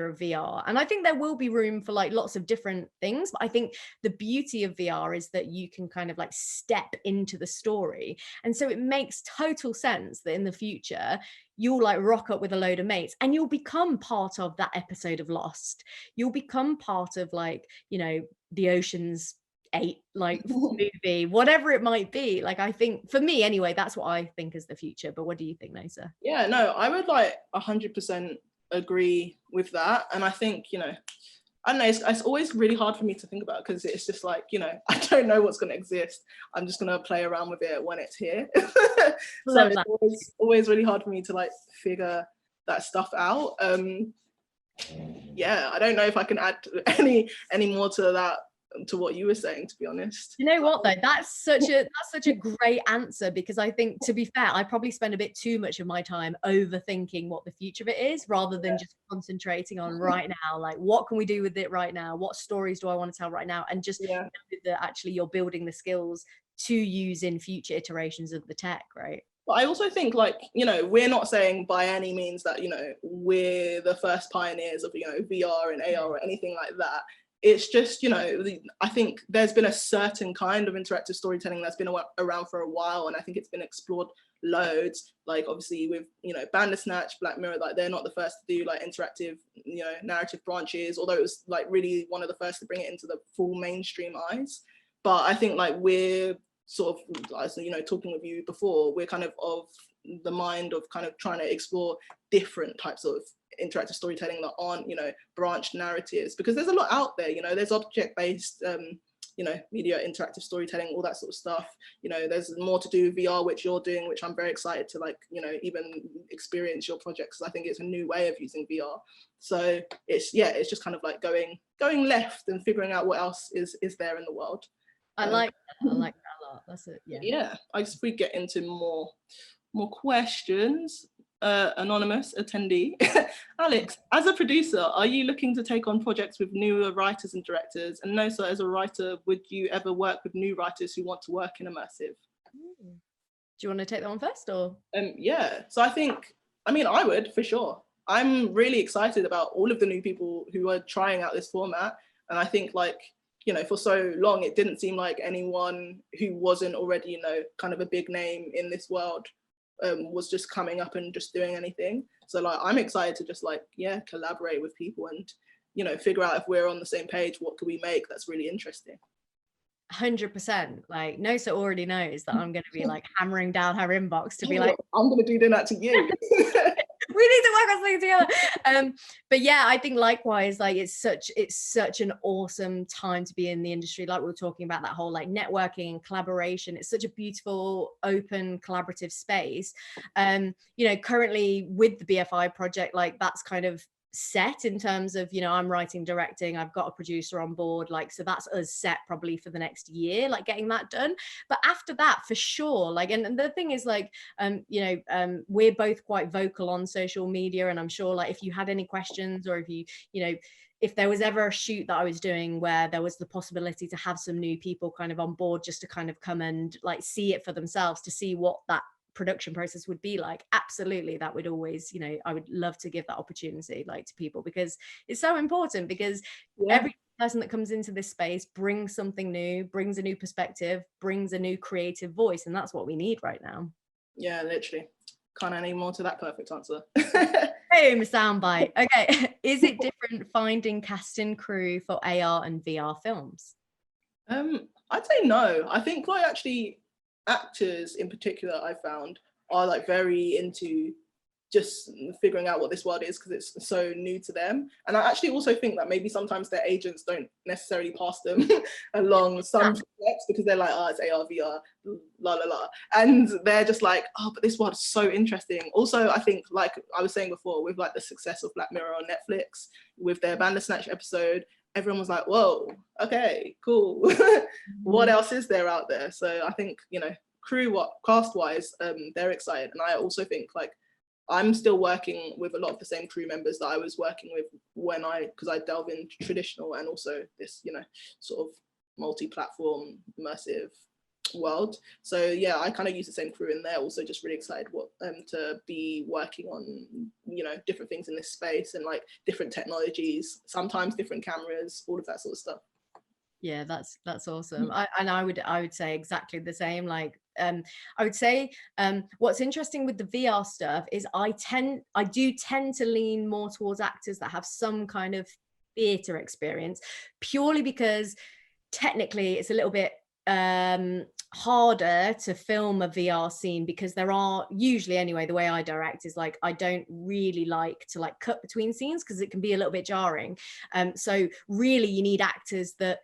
Speaker 2: of VR. And I think there will be room for like lots of different things, but I think the beauty of VR is that you can kind of like step into the story. And so it makes total sense that in the future you'll like rock up with a load of mates and you'll become part of that episode of Lost. You'll become part of like, the Ocean's 8 like movie, whatever it might be. Like, I think for me anyway, that's what I think is the future. But what do you think, Nosa?
Speaker 3: Yeah, no, I would like 100% agree with that. And I think, I don't know, it's always really hard for me to think about, because it's just like, I don't know what's going to exist. I'm just going to play around with it when it's here. So it's always really hard for me to like figure that stuff out. Yeah, I don't know if I can add any more to that, to what you were saying, to be honest.
Speaker 2: You know what though, that's such a great answer, because I think, to be fair, I probably spend a bit too much of my time overthinking what the future of it is, rather than just concentrating on right now, like what can we do with it right now, what stories do I want to tell right now, and just know that actually you're building the skills to use in future iterations of the tech, right?
Speaker 3: But I also think, like, we're not saying by any means that we're the first pioneers of VR and AR or anything like that. It's just, I think there's been a certain kind of interactive storytelling that's been around for a while, and I think it's been explored loads. Like, obviously with, Bandersnatch, Black Mirror, like they're not the first to do like interactive, narrative branches, although it was like really one of the first to bring it into the full mainstream eyes. But I think like we're sort of, talking with you before, we're kind of the mind of kind of trying to explore different types of interactive storytelling that aren't, branched narratives, because there's a lot out there. There's object-based media interactive storytelling, all that sort of stuff. There's more to do with VR, which you're doing, which I'm very excited to like, even experience your projects, because I think it's a new way of using VR. So it's just kind of like going left and figuring out what else is there in the world.
Speaker 2: I like that a lot. That's it.
Speaker 3: Yeah, I guess if we get into more questions. Anonymous attendee. Alex, as a producer, are you looking to take on projects with newer writers and directors? And Nosa, as a writer, would you ever work with new writers who want to work in immersive?
Speaker 2: Do you want to take that one first, or?
Speaker 3: Yeah, so I would for sure. I'm really excited about all of the new people who are trying out this format. And I think like, you know, for so long, it didn't seem like anyone who wasn't already, you know, kind of a big name in this world was just coming up and just doing anything. So like, I'm excited to just like, yeah, collaborate with people and, you know, figure out if we're on the same page, what can we make that's really interesting.
Speaker 2: 100%. Like Nosa already knows that I'm going to be like hammering down her inbox to be like,
Speaker 3: I'm going to do that to you.
Speaker 2: We need to work on something together. But yeah, I think likewise, like it's such an awesome time to be in the industry. Like we were talking about that whole like networking and collaboration. It's such a beautiful, open, collaborative space. You know, currently with the BFI project, like that's kind of set in terms of, you know, I'm writing, directing, I've got a producer on board, like, so that's us set probably for the next year, like getting that done. But after that, for sure, like, and the thing is like, you know, we're both quite vocal on social media, and I'm sure like if you had any questions, or if you know, if there was ever a shoot that I was doing where there was the possibility to have some new people kind of on board just to kind of come and like see it for themselves, to see what that production process would be like, absolutely, that would always, you know, I would love to give that opportunity like to people, because it's so important, because every person that comes into this space brings something new, brings a new perspective, brings a new creative voice, and that's what we need right now.
Speaker 3: Yeah, literally. Can't add any more to that perfect answer.
Speaker 2: Boom, soundbite. Okay. Is it different finding cast and crew for AR and VR films?
Speaker 3: I'd say no. I think like actually actors in particular I found are like very into just figuring out what this world is, because it's so new to them. And I actually also think that maybe sometimes their agents don't necessarily pass them along some steps, because they're like, oh, it's AR, VR, la la la, and they're just like, oh, but this world's so interesting. Also, I think like I was saying before, with like the success of Black Mirror on Netflix with their Bandersnatch episode, everyone was like, whoa, okay, cool. What else is there out there? So I think, you know, cast wise, they're excited. And I also think like I'm still working with a lot of the same crew members that I was working with because I delve into traditional and also this, you know, sort of multi-platform immersive world. So yeah, I kind of use the same crew, and they're also just really excited to be working on, you know, different things in this space and like different technologies, sometimes different cameras, all of that sort of stuff.
Speaker 2: Yeah, that's awesome. I would say exactly the same. Like I would say what's interesting with the VR stuff is I do tend to lean more towards actors that have some kind of theatre experience, purely because technically it's a little bit harder to film a VR scene, because there are usually, anyway, the way I direct is like I don't really like to like cut between scenes because it can be a little bit jarring. So really you need actors that,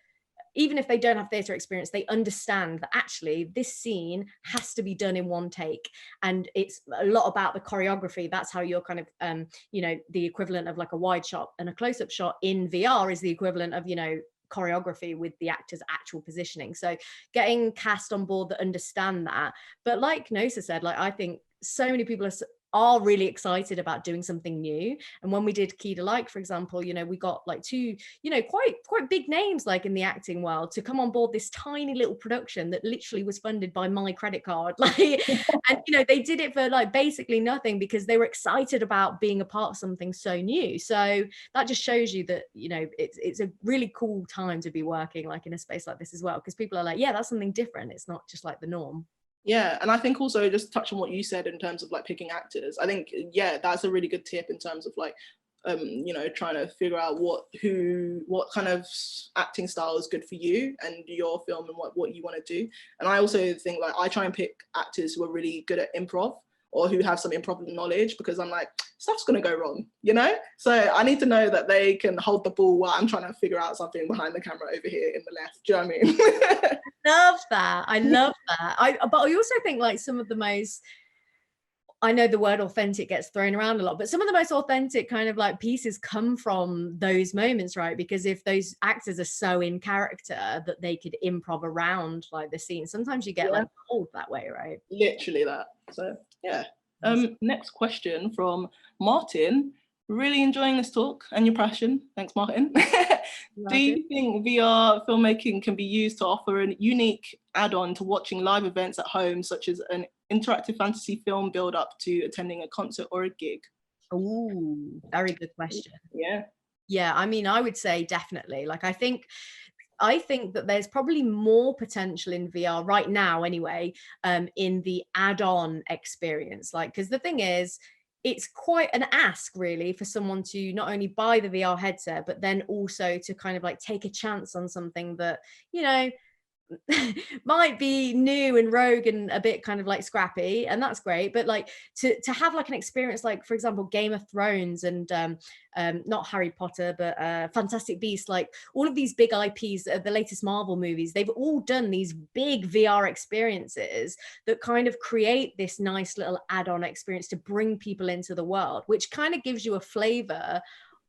Speaker 2: even if they don't have theatre experience, they understand that actually this scene has to be done in one take. And it's a lot about the choreography. That's how you're kind of, you know, the equivalent of like a wide shot and a close-up shot in VR is the equivalent of, you know, choreography with the actor's actual positioning. So getting cast on board that understand that. But like Nosa said, like I think so many people are really excited about doing something new. And when we did Key to Like, for example, you know, we got like two, you know, quite big names like in the acting world to come on board this tiny little production that literally was funded by my credit card. Like, and you know, they did it for like basically nothing because they were excited about being a part of something so new. So that just shows you that, you know, it's a really cool time to be working like in a space like this as well, because people are like, yeah, that's something different. It's not just like the norm.
Speaker 3: Yeah, and I think also just touch on what you said in terms of like picking actors. I think, yeah, that's a really good tip in terms of like, you know, trying to figure out what kind of acting style is good for you and your film and what you want to do. And I also think like I try and pick actors who are really good at improv or who have some improv knowledge, because I'm like, stuff's gonna go wrong, you know? So I need to know that they can hold the ball while I'm trying to figure out something behind the camera over here in the left. Do you know what I mean?
Speaker 2: Love that. I love that. But I also think like some of the most, I know the word authentic gets thrown around a lot, but some of the most authentic kind of like pieces come from those moments, right? Because if those actors are so in character that they could improv around like the scene, sometimes you get like pulled that way, right?
Speaker 3: Literally that. So yeah. Next question from Martin. Really enjoying this talk and your passion. Thanks, Martin. Do you think VR filmmaking can be used to offer a unique add-on to watching live events at home, such as an interactive fantasy film build up to attending a concert or a gig?
Speaker 2: Ooh, very good question.
Speaker 3: Yeah,
Speaker 2: I mean, I would say definitely. Like, I think that there's probably more potential in VR right now anyway, in the add-on experience. Like, because the thing is, it's quite an ask really for someone to not only buy the VR headset, but then also to kind of like take a chance on something that, you know, might be new and rogue and a bit kind of like scrappy, and that's great, but like to have like an experience like, for example, Game of Thrones and not Harry Potter, but Fantastic Beasts, like all of these big IPs, the latest Marvel movies, they've all done these big VR experiences that kind of create this nice little add-on experience to bring people into the world, which kind of gives you a flavor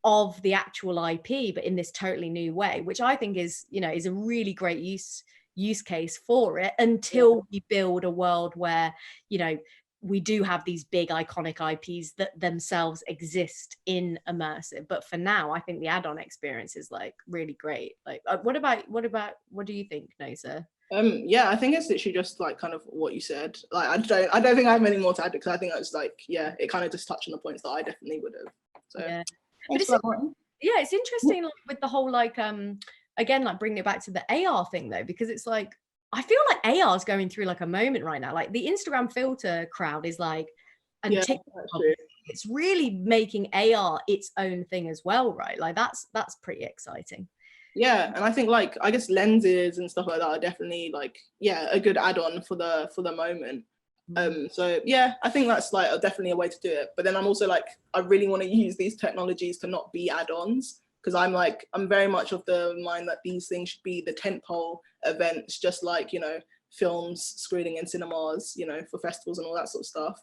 Speaker 2: of the actual IP, but in this totally new way, which I think is, you know, is a really great use case for it, until we build a world where, you know, we do have these big iconic IPs that themselves exist in immersive. But for now, I think the add-on experience is like really great. Like, what do you think, Nosa?
Speaker 3: Yeah, I think it's literally just like kind of what you said. Like, I don't think I have any more to add, because I think it's like, yeah, it kind of just touched on the points that I definitely would have. So
Speaker 2: yeah,
Speaker 3: but
Speaker 2: it's interesting, like, with the whole like again, like bringing it back to the AR thing though, because it's like, I feel like AR is going through like a moment right now. Like the Instagram filter crowd is like, and TikTok, it's really making AR its own thing as well, right? Like that's pretty exciting.
Speaker 3: Yeah, and I think like, I guess lenses and stuff like that are definitely like, yeah, a good add-on for the moment. So yeah, I think that's like definitely a way to do it. But then I'm also like, I really want to use these technologies to not be add-ons, because I'm very much of the mind that these things should be the tentpole events, just like, you know, films screening in cinemas, you know, for festivals and all that sort of stuff,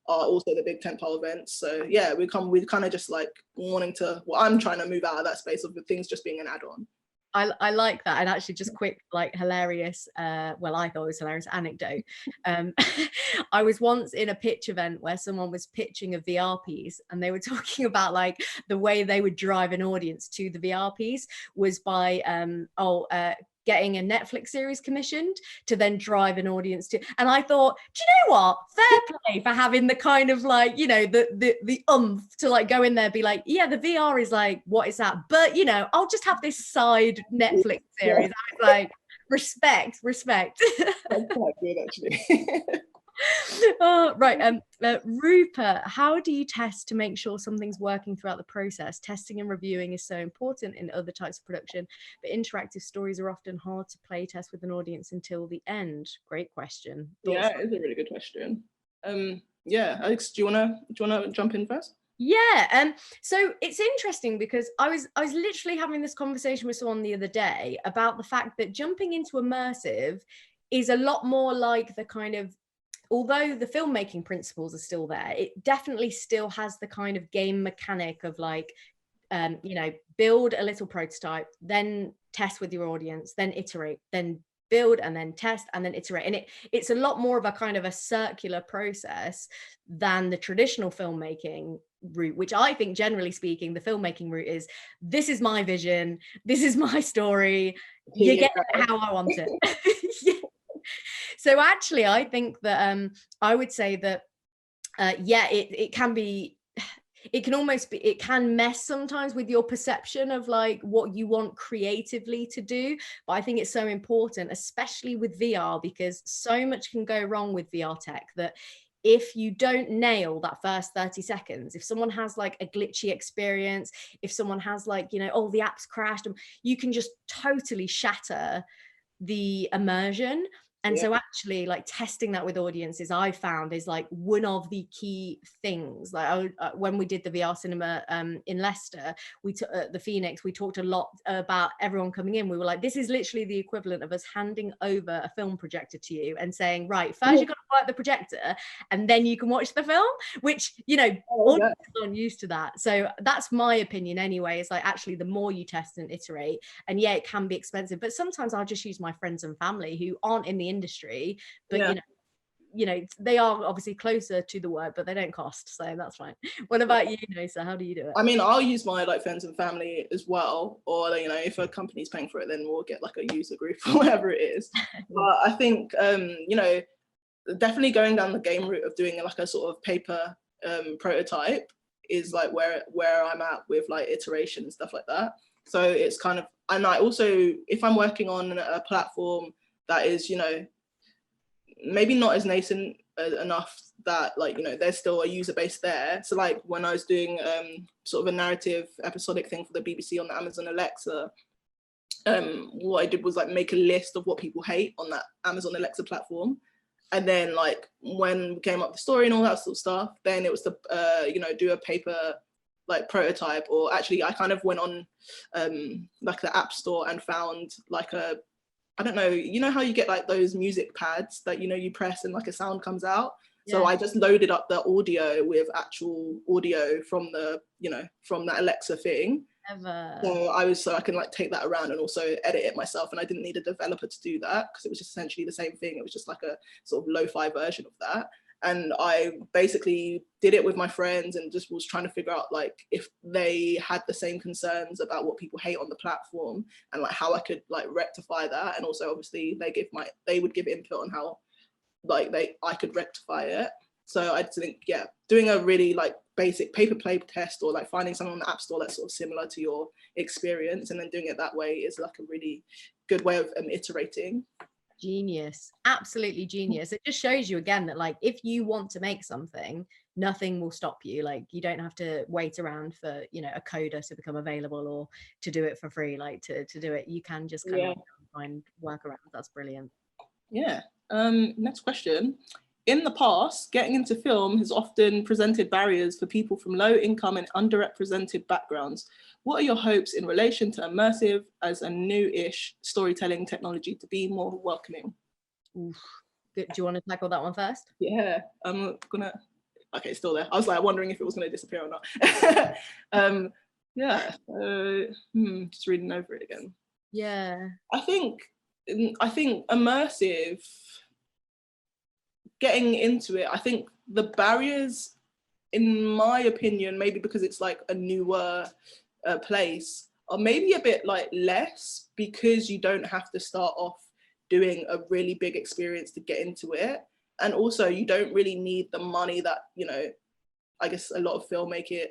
Speaker 3: are also the big tentpole events. So yeah, we kind of just like wanting to, well, I'm trying to move out of that space of the things just being an add-on.
Speaker 2: I like that. And actually, just quick, like hilarious, well, I thought it was hilarious anecdote. I was once in a pitch event where someone was pitching a VR piece, and they were talking about like the way they would drive an audience to the VR piece was by getting a Netflix series commissioned to then drive an audience to. And I thought, do you know what? Fair play for having the kind of like, you know, the oomph to like go in there, be like, yeah, the VR is like what is that? But you know, I'll just have this side Netflix series. I was like, respect.
Speaker 3: That's quite good, actually.
Speaker 2: Oh, right. Rupert, how do you test to make sure something's working throughout the process? Testing and reviewing is so important in other types of production, but interactive stories are often hard to play test with an audience until the end. Great question.
Speaker 3: Yeah, it's a really good question. Yeah, Alex, do you wanna jump in first?
Speaker 2: Yeah, so it's interesting because I was literally having this conversation with someone the other day about the fact that jumping into immersive is a lot more like the kind of, although the filmmaking principles are still there, it definitely still has the kind of game mechanic of like, you know, build a little prototype, then test with your audience, then iterate, then build and then test and then iterate. And it's a lot more of a kind of a circular process than the traditional filmmaking route, which I think, generally speaking, the filmmaking route is, this is my vision, this is my story, you get it how I want it. Yeah. So actually, I think that I would say that yeah, it can be, it can almost be, it can mess sometimes with your perception of like what you want creatively to do. But I think it's so important, especially with VR, because so much can go wrong with VR tech, that if you don't nail that first 30 seconds, if someone has like a glitchy experience, if someone has like, you know, oh, the app's crashed, you can just totally shatter the immersion. And so actually, like, testing that with audiences, I found, is like one of the key things. Like when we did the VR cinema in Leicester, we took the Phoenix, we talked a lot about everyone coming in. We were like, this is literally the equivalent of us handing over a film projector to you and saying, right, first you've got to work the projector and then you can watch the film, which, you know, audiences aren't used to that. So that's my opinion anyway, is like, actually, the more you test and iterate, and yeah, it can be expensive, but sometimes I'll just use my friends and family who aren't in the industry, but you know, you know, they are obviously closer to the work, but they don't cost, so that's fine. What about you, Nosa? How do you do it?
Speaker 3: I mean, I'll use my like friends and family as well, or you know, if a company's paying for it, then we'll get like a user group or whatever it is. But I think you know, definitely going down the game route of doing like a sort of paper prototype is like where I'm at with like iteration and stuff like that. So it's kind of, and I also, if I'm working on a platform that is, you know, maybe not as nascent enough that like, you know, there's still a user base there. So like when I was doing sort of a narrative episodic thing for the BBC on the Amazon Alexa, what I did was like make a list of what people hate on that Amazon Alexa platform. And then like when we came up with the story and all that sort of stuff, then it was to, you know, do a paper like prototype, or actually I kind of went on like the App Store and found like a, I don't know, you know how you get like those music pads that, you know, you press and like a sound comes out. Yeah. So I just loaded up the audio with actual audio from the, you know, from that Alexa thing. So I can like take that around and also edit it myself, and I didn't need a developer to do that because it was just essentially the same thing. It was just like a sort of lo-fi version of that. And I basically did it with my friends and just was trying to figure out like if they had the same concerns about what people hate on the platform and like how I could like rectify that. And also obviously they would give input on how like I could rectify it. So I think, yeah, doing a really like basic paper play test, or like finding something on the App Store that's sort of similar to your experience and then doing it that way is like a really good way of iterating.
Speaker 2: Genius, absolutely genius. It just shows you again that like if you want to make something, nothing will stop you. Like you don't have to wait around for, you know, a coder to become available or to do it for free. Like to do it, you can just kind of find workarounds. That's brilliant.
Speaker 3: Yeah. Next question. In the past, getting into film has often presented barriers for people from low income and underrepresented backgrounds. What are your hopes in relation to immersive as a new-ish storytelling technology to be more welcoming?
Speaker 2: Oof. Good. Do you want to tackle that one first?
Speaker 3: Yeah, I'm gonna, okay, it's still there. I was like wondering if it was gonna disappear or not. Yeah, just reading over it again.
Speaker 2: Yeah.
Speaker 3: I think immersive, getting into it, I think the barriers, in my opinion, maybe because it's like a newer place, are maybe a bit like less, because you don't have to start off doing a really big experience to get into it. And also you don't really need the money that, you know, I guess a lot of filmmaking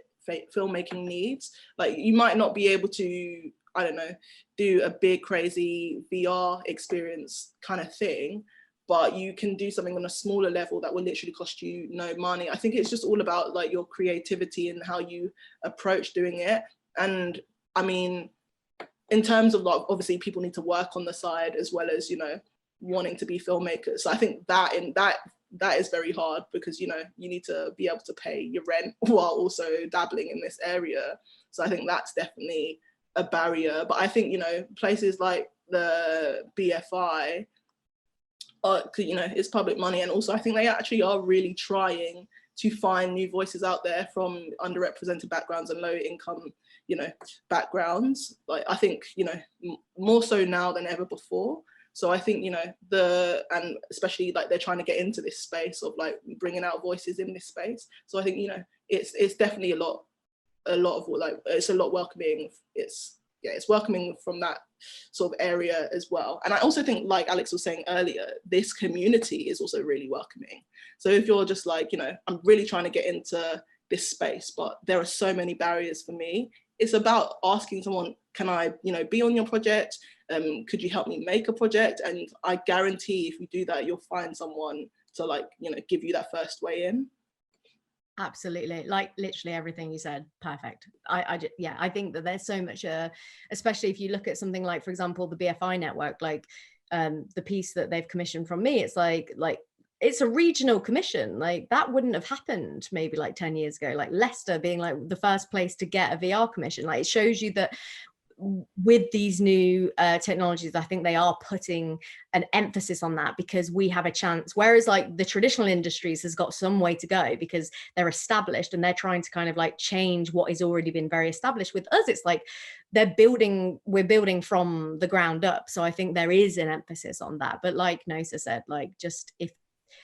Speaker 3: needs. Like you might not be able to, I don't know, do a big crazy VR experience kind of thing, but you can do something on a smaller level that will literally cost you no money. I think it's just all about like your creativity and how you approach doing it. And I mean, in terms of like, obviously people need to work on the side as well as, you know, wanting to be filmmakers. So I think that is very hard, because, you know, you need to be able to pay your rent while also dabbling in this area. So I think that's definitely a barrier. But I think, you know, places like the BFI, you know, it's public money, and also I think they actually are really trying to find new voices out there from underrepresented backgrounds and low income, you know, backgrounds. Like I think, you know, more so now than ever before. So I think, you know, and especially like they're trying to get into this space of like bringing out voices in this space. So I think, you know, it's definitely a lot of like, it's a lot welcoming. It's welcoming from that sort of area as well. And I also think, like Alex was saying earlier, this community is also really welcoming. So if you're just like, you know, I'm really trying to get into this space, but there are so many barriers for me, it's about asking someone, can I, you know, be on your project? Could you help me make a project? And I guarantee if you do that, you'll find someone to like, you know, give you that first way in.
Speaker 2: Absolutely, like literally everything you said, perfect. I think that there's so much, especially if you look at something like, for example, the BFI network, like the piece that they've commissioned from me, it's like it's a regional commission. Like that wouldn't have happened maybe like 10 years ago, like Leicester being like the first place to get a VR commission. Like it shows you that with these new technologies, I think they are putting an emphasis on that, because we have a chance, whereas like the traditional industries has got some way to go because they're established and they're trying to kind of like change what has already been very established. With us, it's like we're building from the ground up. So I think there is an emphasis on that. But like Nosa said, like just if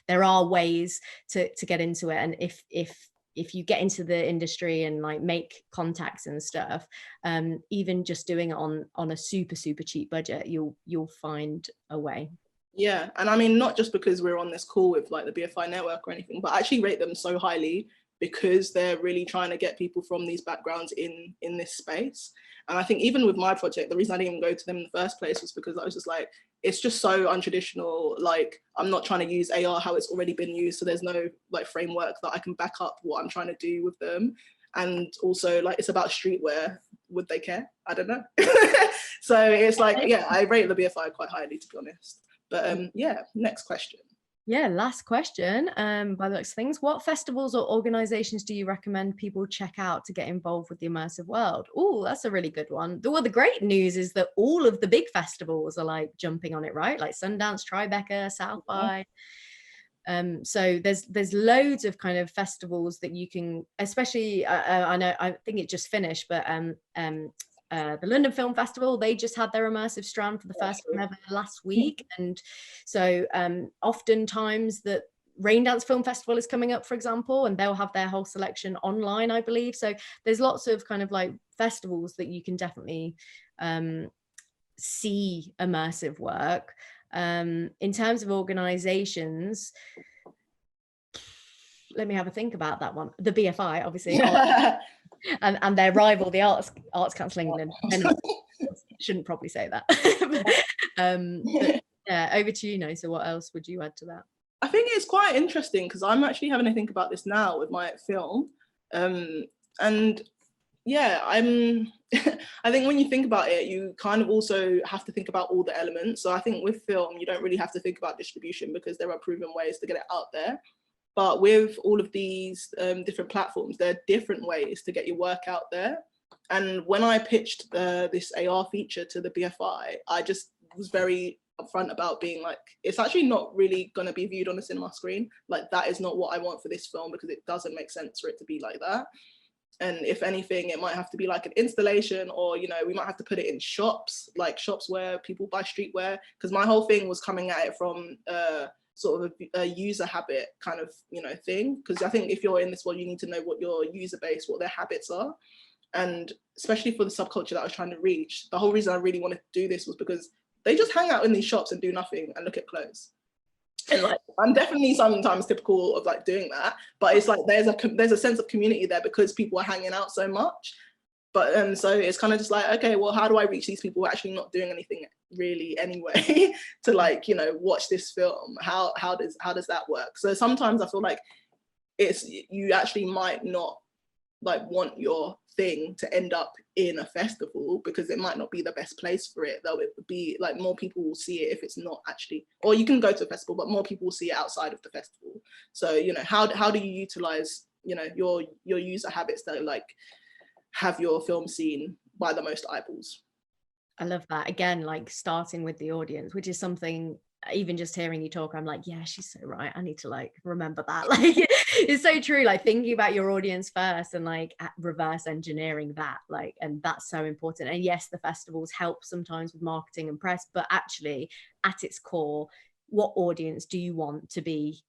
Speaker 2: there are ways to get into it. And if you get into the industry and like make contacts and stuff, even just doing it on a super cheap budget, you'll find a way.
Speaker 3: Yeah, and I mean, not just because we're on this call with like the BFI network or anything, but I actually rate them so highly because they're really trying to get people from these backgrounds in this space. And I think even with my project, the reason I didn't even go to them in the first place was because I was just like, it's just so untraditional. Like, I'm not trying to use AR how it's already been used, so there's no like framework that I can back up what I'm trying to do with them. And also, like, it's about streetwear. Would they care? I don't know. So it's like, yeah, I rate the BFI quite highly, to be honest. But yeah, next question.
Speaker 2: Yeah, last question. By the looks of things, what festivals or organizations do you recommend people check out to get involved with the immersive world? Oh, that's a really good one. Well, the great news is that all of the big festivals are like jumping on it, right? Like Sundance, Tribeca, South by. So there's loads of kind of festivals that you can, especially I think it just finished, but the London Film Festival, they just had their immersive strand for the first time ever last week. And so oftentimes the Raindance Film Festival is coming up, for example, and they'll have their whole selection online, I believe. So there's lots of kind of like festivals that you can definitely see immersive work. In terms of organizations, let me have a think about that one. The BFI, obviously. And their rival, the Arts Council England. Shouldn't probably say that. But yeah, over to you, Nosa. What else would you add to that?
Speaker 3: I think it's quite interesting because I'm actually having to think about this now with my film. And yeah, I think when you think about it, you kind of also have to think about all the elements. So I think with film, you don't really have to think about distribution because there are proven ways to get it out there. But with all of these different platforms, there are different ways to get your work out there. And when I pitched this AR feature to the BFI, I just was very upfront about being like, it's actually not really going to be viewed on a cinema screen. Like, that is not what I want for this film because it doesn't make sense for it to be like that. And if anything, it might have to be like an installation, or, you know, we might have to put it in shops, like shops where people buy streetwear. Because my whole thing was coming at it from sort of a user habit kind of, you know, thing. Because I think if you're in this world, you need to know what your user base, what their habits are. And especially for the subculture that I was trying to reach, the whole reason I really wanted to do this was because they just hang out in these shops and do nothing and look at clothes. And like, I'm definitely sometimes typical of like doing that, but it's like there's a sense of community there because people are hanging out so much. But so it's kind of just like, okay, well, how do I reach these people who are actually not doing anything really anyway to, like, you know, watch this film? How does that work? So sometimes I feel like you actually might not like want your thing to end up in a festival because it might not be the best place for it, though it would be like more people will see it if it's not actually, or you can go to a festival, but more people will see it outside of the festival. So, you know, how do you utilize, you know, your user habits that like have your film seen by the most eyeballs?
Speaker 2: I love that. Again, like starting with the audience, which is something, even just hearing you talk, I'm like, yeah, she's so right. I need to like remember that. Like, it's so true. Like thinking about your audience first and like reverse engineering that, like, and that's so important. And yes, the festivals help sometimes with marketing and press, but actually at its core, what audience do you want to be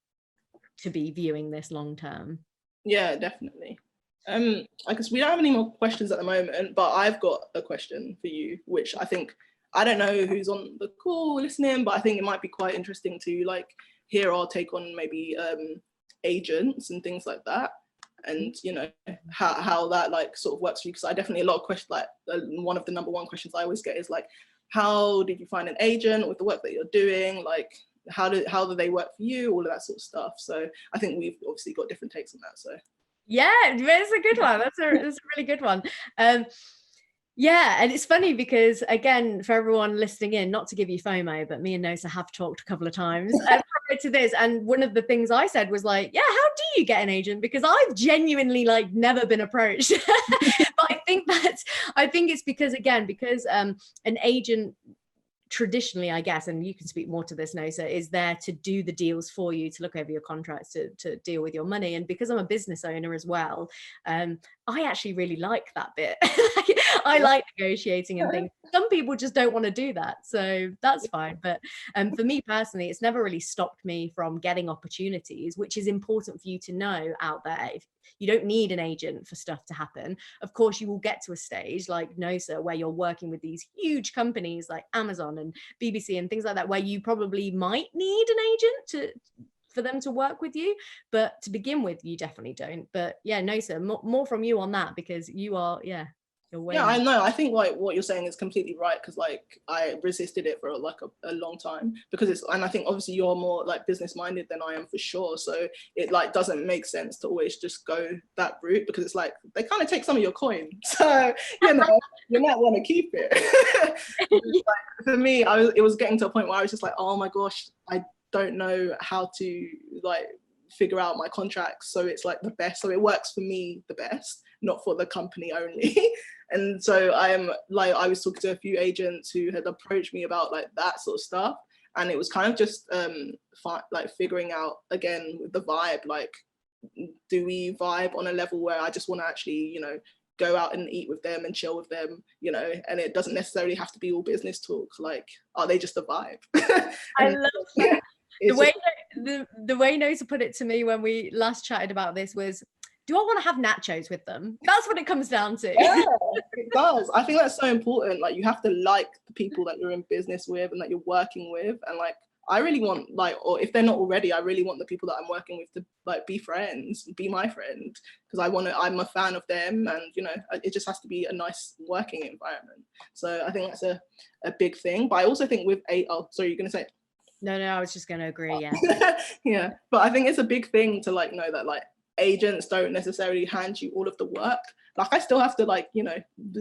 Speaker 2: viewing this long term?
Speaker 3: Yeah, definitely. I guess we don't have any more questions at the moment, but I've got a question for you, which I think, I don't know who's on the call listening, but I think it might be quite interesting to like hear our take on maybe agents and things like that, and you know how that like sort of works for you. Because I definitely, a lot of questions, like one of the number one questions I always get is like, how did you find an agent with the work that you're doing? Like, how do they work for you? All of that sort of stuff. So I think we've obviously got different takes on that. So
Speaker 2: yeah, it's a good one. That's a really good one. Yeah, and it's funny because, again, for everyone listening in, not to give you FOMO, but me and Nosa have talked a couple of times prior to this, and one of the things I said was like, yeah, how do you get an agent? Because I've genuinely like never been approached. But I think it's because, again, because an agent traditionally, I guess, and you can speak more to this, Nosa, is there to do the deals for you, to look over your contracts, to deal with your money. And because I'm a business owner as well, I actually really like that bit. I like negotiating and things. some people just don't want to do that, so that's fine. But for me personally, it's never really stopped me from getting opportunities, which is important for you to know out there. If you don't need an agent for stuff to happen, of course you will get to a stage like Nosa where you're working with these huge companies like Amazon and BBC and things like that, where you probably might need an agent for them to work with you, but to begin with you definitely don't. But yeah, Nosa, more from you on that, because you are, yeah,
Speaker 3: yeah, I know. I think like what you're saying is completely right, because like I resisted it for like a long time, because it's, and I think obviously you're more like business minded than I am for sure, so it like doesn't make sense to always just go that route, because it's like they kind of take some of your coin, so you know you might want to keep it. Like, for me, it was getting to a point where I was just like, oh my gosh, I don't know how to like figure out my contracts, so it's like the best, so it works for me the best, not for the company only. And so I was talking to a few agents who had approached me about like that sort of stuff, and it was kind of just like figuring out again with the vibe, like do we vibe on a level where I just want to actually, you know, go out and eat with them and chill with them, you know, and it doesn't necessarily have to be all business talk, like are they just a vibe?
Speaker 2: I love that. The way Nosa put it to me when we last chatted about this was, do I want to have nachos with them? That's what it comes down to.
Speaker 3: Yeah, it does. I think that's so important. Like, you have to like the people that you're in business with and that you're working with. And like, I really want, like, or if they're not already, I really want the people that I'm working with to like be friends, be my friend, because I'm a fan of them, and you know, it just has to be a nice working environment. So I think that's a big thing. But I also think with oh, sorry, you're gonna say?
Speaker 2: No, I was just gonna agree. Yeah.
Speaker 3: Yeah, but I think it's a big thing to like know that like agents don't necessarily hand you all of the work. Like I still have to like, you know,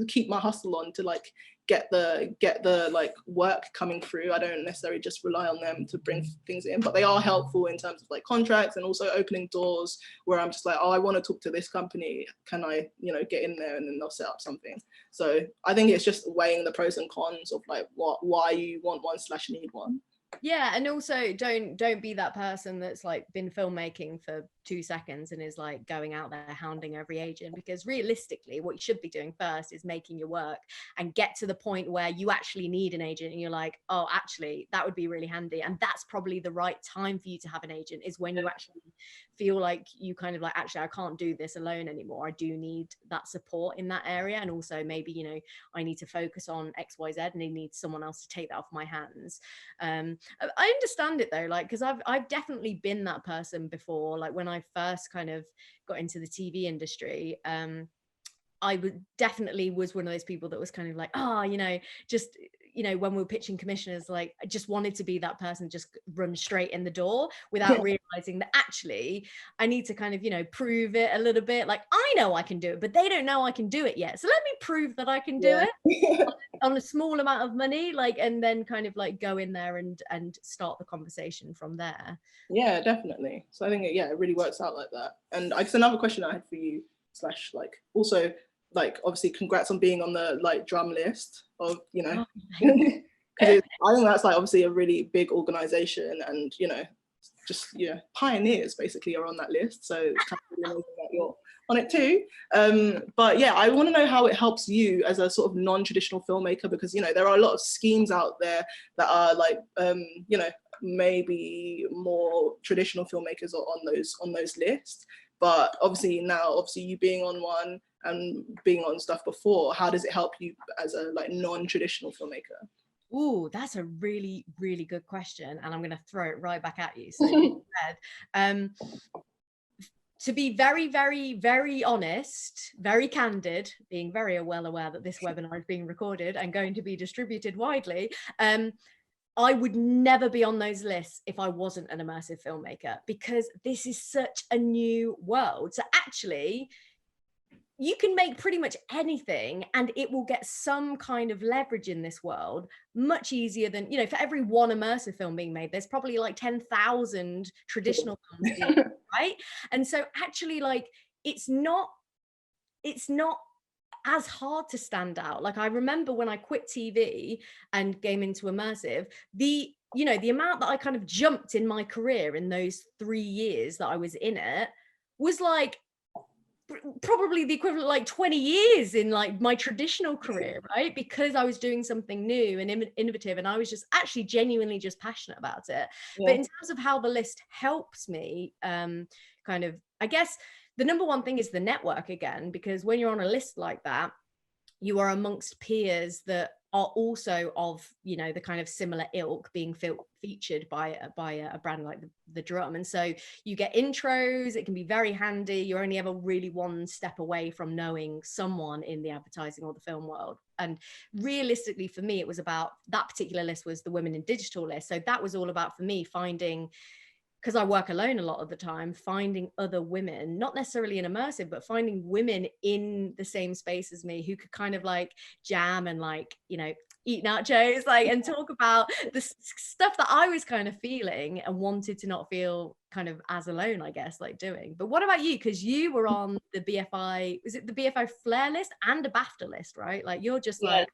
Speaker 3: keep my hustle on to like get the like work coming through. I don't necessarily just rely on them to bring things in, but they are helpful in terms of like contracts and also opening doors where I'm just like, oh, I want to talk to this company, can I, you know, get in there, and then they'll set up something. So I think it's just weighing the pros and cons of like why you want one / need one.
Speaker 2: Yeah, and also don't be that person that's like been filmmaking for 2 seconds and is like going out there hounding every agent, because realistically what you should be doing first is making your work and get to the point where you actually need an agent and you're like, oh, actually that would be really handy. And that's probably the right time for you to have an agent, is when you actually feel like you kind of like, actually I can't do this alone anymore, I do need that support in that area. And also maybe, you know, I need to focus on XYZ and I need someone else to take that off my hands. I understand it though, like, because I've definitely been that person before. Like when I first kind of got into the TV industry, I definitely was one of those people that was kind of like, you know, just, you know, when we were pitching commissioners, like I just wanted to be that person, just run straight in the door without realizing that actually I need to kind of, you know, prove it a little bit. Like I know I can do it, but they don't know I can do it yet. So let me prove that I can do it on a small amount of money, like, and then kind of like go in there and start the conversation from there.
Speaker 3: Yeah, definitely. So I think it really works out like that. And I guess another question I had for you / like also like obviously congrats on being on the like drum list of, you know, because I think that's like obviously a really big organization, and you know, just, you know, pioneers basically are on that list, so it's kind of really amazing that you're on it too. But yeah, I want to know how it helps you as a sort of non-traditional filmmaker, because you know there are a lot of schemes out there that are like you know, maybe more traditional filmmakers are on those lists. But obviously now, you being on one and being on stuff before, how does it help you as a like non-traditional filmmaker?
Speaker 2: Oh, that's a really, really good question. And I'm going to throw it right back at you. So to be very, very, very honest, very candid, being very well aware that this webinar is being recorded and going to be distributed widely, I would never be on those lists if I wasn't an immersive filmmaker, because this is such a new world. So actually, you can make pretty much anything and it will get some kind of leverage in this world much easier than, you know, for every one immersive film being made, there's probably like 10,000 traditional films being made, right? And so actually, like, it's not as hard to stand out. Like I remember when I quit TV and came into immersive, the amount that I kind of jumped in my career in those 3 years that I was in it was like probably the equivalent like 20 years in like my traditional career, right? Because I was doing something new and innovative, and I was just actually genuinely just passionate about it.
Speaker 3: Yeah.
Speaker 2: But in terms of how the list helps me, kind of, I guess the number one thing is the network again, because when you're on a list like that, you are amongst peers that are also of, you know, the kind of similar ilk, being featured by a brand like the Drum. And so you get intros. It can be very handy. You're only ever really one step away from knowing someone in the advertising or the film world. And realistically for me, it was about, that particular list was the Women in Digital list. So that was all about, for me, finding, because I work alone a lot of the time, finding other women, not necessarily in immersive, but finding women in the same space as me who could kind of like jam and like, you know, eat nachos, like, and talk about the stuff that I was kind of feeling and wanted to not feel kind of as alone, I guess, like doing. But what about you? Because you were on the BFI, is it the BFI Flair list and a BAFTA list, right? Like you're just like,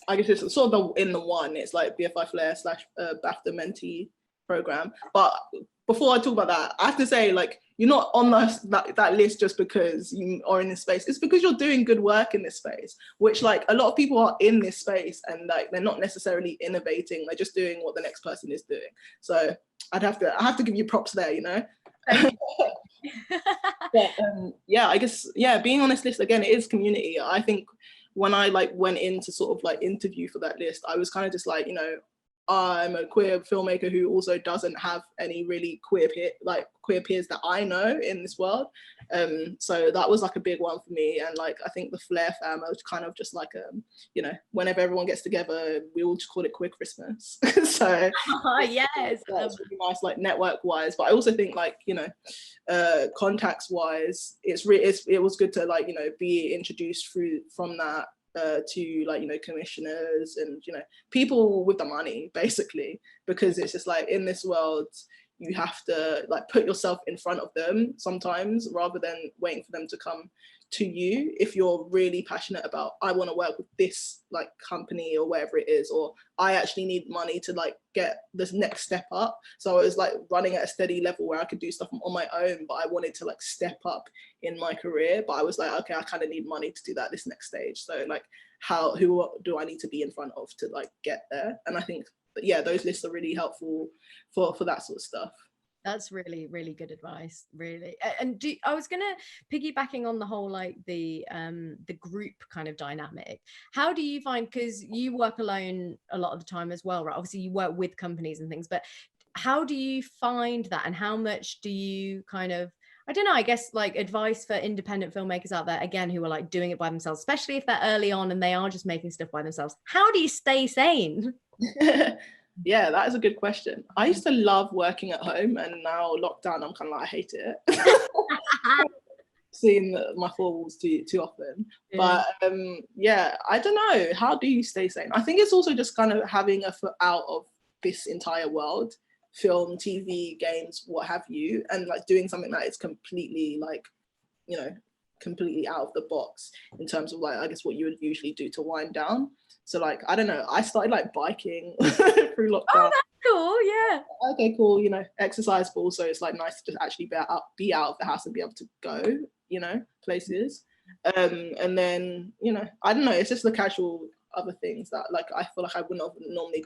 Speaker 3: I guess it's sort of in the one, it's like BFI Flair / BAFTA mentee program. But before I talk about that, I have to say, like, you're not on that list just because you are in this space. It's because you're doing good work in this space, which like a lot of people are in this space and like they're not necessarily innovating, they're just doing what the next person is doing. So I have to give you props there, you know. But, yeah, I guess, yeah, being on this list again, it is community. I think when I like went in to sort of like interview for that list, I was kind of just like, you know, I'm a queer filmmaker who also doesn't have any really queer peers that I know in this world. So that was like a big one for me. And like, I think the Flair fam was kind of just like, you know, whenever everyone gets together, we all just call it Queer Christmas. So
Speaker 2: yes,
Speaker 3: that's really nice, like network wise. But I also think like, you know, contacts wise, it was good to like, you know, be introduced from that to like, you know, commissioners and, you know, people with the money basically, because it's just like in this world you have to like put yourself in front of them sometimes rather than waiting for them to come to you. If you're really passionate about, I want to work with this like company or wherever it is, or I actually need money to like get this next step up. So I was like running at a steady level where I could do stuff on my own, but I wanted to like step up in my career. But I was like, okay, I kind of need money to do that this next stage. So like, who do I need to be in front of to like get there? And I think, yeah, those lists are really helpful for that sort of stuff.
Speaker 2: That's really, really good advice, really. And I was gonna piggybacking on the whole like the group kind of dynamic. How do you find, because you work alone a lot of the time as well, right? Obviously you work with companies and things, but how do you find that, and how much do you kind of, I don't know, I guess like advice for independent filmmakers out there, again, who are like doing it by themselves, especially if they're early on and they are just making stuff by themselves. How do you stay sane?
Speaker 3: Yeah, that is a good question. I used to love working at home, and now lockdown, I'm kind of like, I hate it. Seeing my four walls too often. Yeah. But yeah, I don't know. How do you stay sane? I think it's also just kind of having a foot out of this entire world, film, TV, games, what have you, and like doing something that is completely like, you know, completely out of the box in terms of like, I guess what you would usually do to wind down. So like, I don't know, I started like biking through lockdown.
Speaker 2: Oh, that's cool, yeah.
Speaker 3: Okay, cool, you know, exercise, but also it's like nice to just actually be out of the house and be able to go, you know, places. And then, you know, I don't know, it's just the casual other things that like, I feel like I wouldn't have normally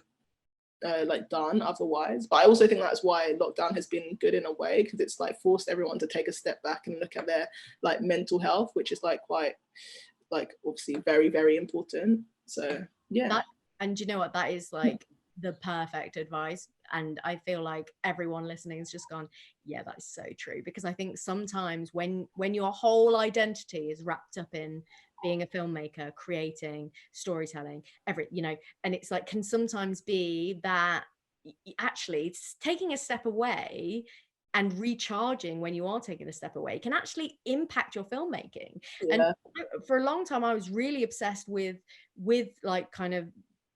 Speaker 3: like done otherwise. But I also think that's why lockdown has been good in a way, because it's like forced everyone to take a step back and look at their like mental health, which is like quite like obviously very, very important. So yeah.
Speaker 2: And you know what, that is like the perfect advice. And I feel like everyone listening has just gone, yeah, that's so true. Because I think sometimes when your whole identity is wrapped up in being a filmmaker, creating, storytelling, you know, and it's like, can sometimes be that actually it's taking a step away and recharging when you are taking a step away can actually impact your filmmaking. Yeah. And for a long time, I was really obsessed with like kind of,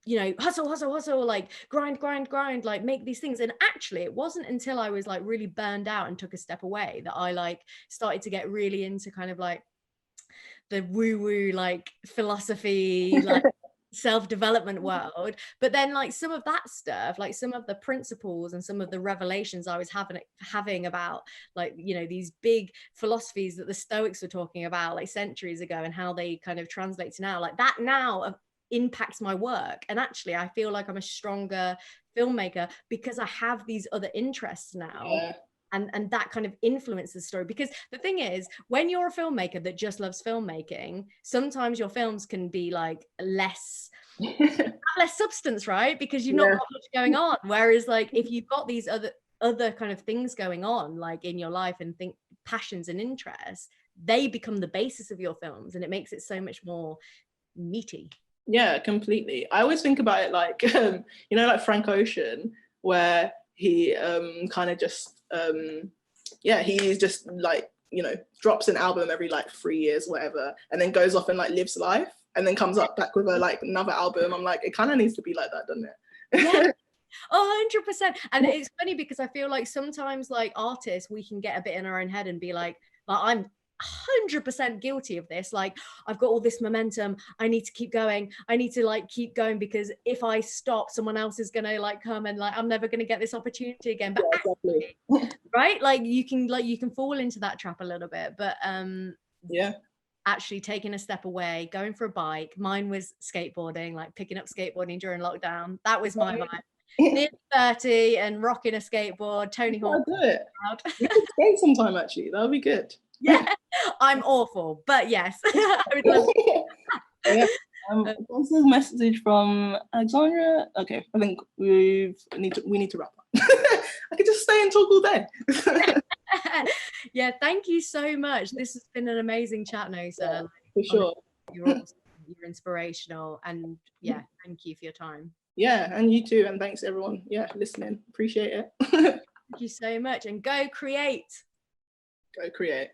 Speaker 2: you know, hustle, like grind, like make these things. And actually it wasn't until I was like really burned out and took a step away that I like started to get really into kind of like the woo like philosophy, like self-development world, but then like some of that stuff, like some of the principles and some of the revelations I was having about, like, you know, these big philosophies that the Stoics were talking about like centuries ago, and how they kind of translate to now, like that now impacts my work. And actually I feel like I'm a stronger filmmaker because I have these other interests now.
Speaker 3: Yeah.
Speaker 2: And that kind of influences the story. Because the thing is, when you're a filmmaker that just loves filmmaking, sometimes your films can be like less substance, right? Because you've not got much going on. Whereas like if you've got these other kind of things going on like in your life, and passions and interests, they become the basis of your films, and it makes it so much more meaty.
Speaker 3: Yeah, completely. I always think about it like you know, like Frank Ocean, where he kind of just he's just like, you know, drops an album every like 3 years, whatever, and then goes off and like lives life, and then comes up back with a like another album. I'm like, it kind of needs to be like that, doesn't it?
Speaker 2: Yeah. 100%. And it's funny because I feel like sometimes like artists, we can get a bit in our own head and be like I'm 100% guilty of this. Like, I've got all this momentum, I need to keep going, I need to like keep going, because if I stop, someone else is gonna like come, and like I'm never gonna get this opportunity again. But actually, right, like you can fall into that trap a little bit. But actually taking a step away, going for a bike. Mine was skateboarding, like picking up skateboarding during lockdown. That was my vibe. Near 30 and rocking a skateboard. Tony Hawk.
Speaker 3: Do it. We could skate sometime, actually. That would be good.
Speaker 2: Yeah, I'm awful, but yes. I would love
Speaker 3: yeah. This is a message from Alexandra. Okay, I think we need to wrap up. I could just stay and talk all day.
Speaker 2: Yeah, thank you so much. This has been an amazing chat, Nosa.
Speaker 3: Yeah, for sure.
Speaker 2: You're awesome. You're inspirational, and yeah, thank you for your time.
Speaker 3: Yeah, and you too, and thanks everyone. Yeah, listening. Appreciate it.
Speaker 2: Thank you so much, and go create.
Speaker 3: Go create.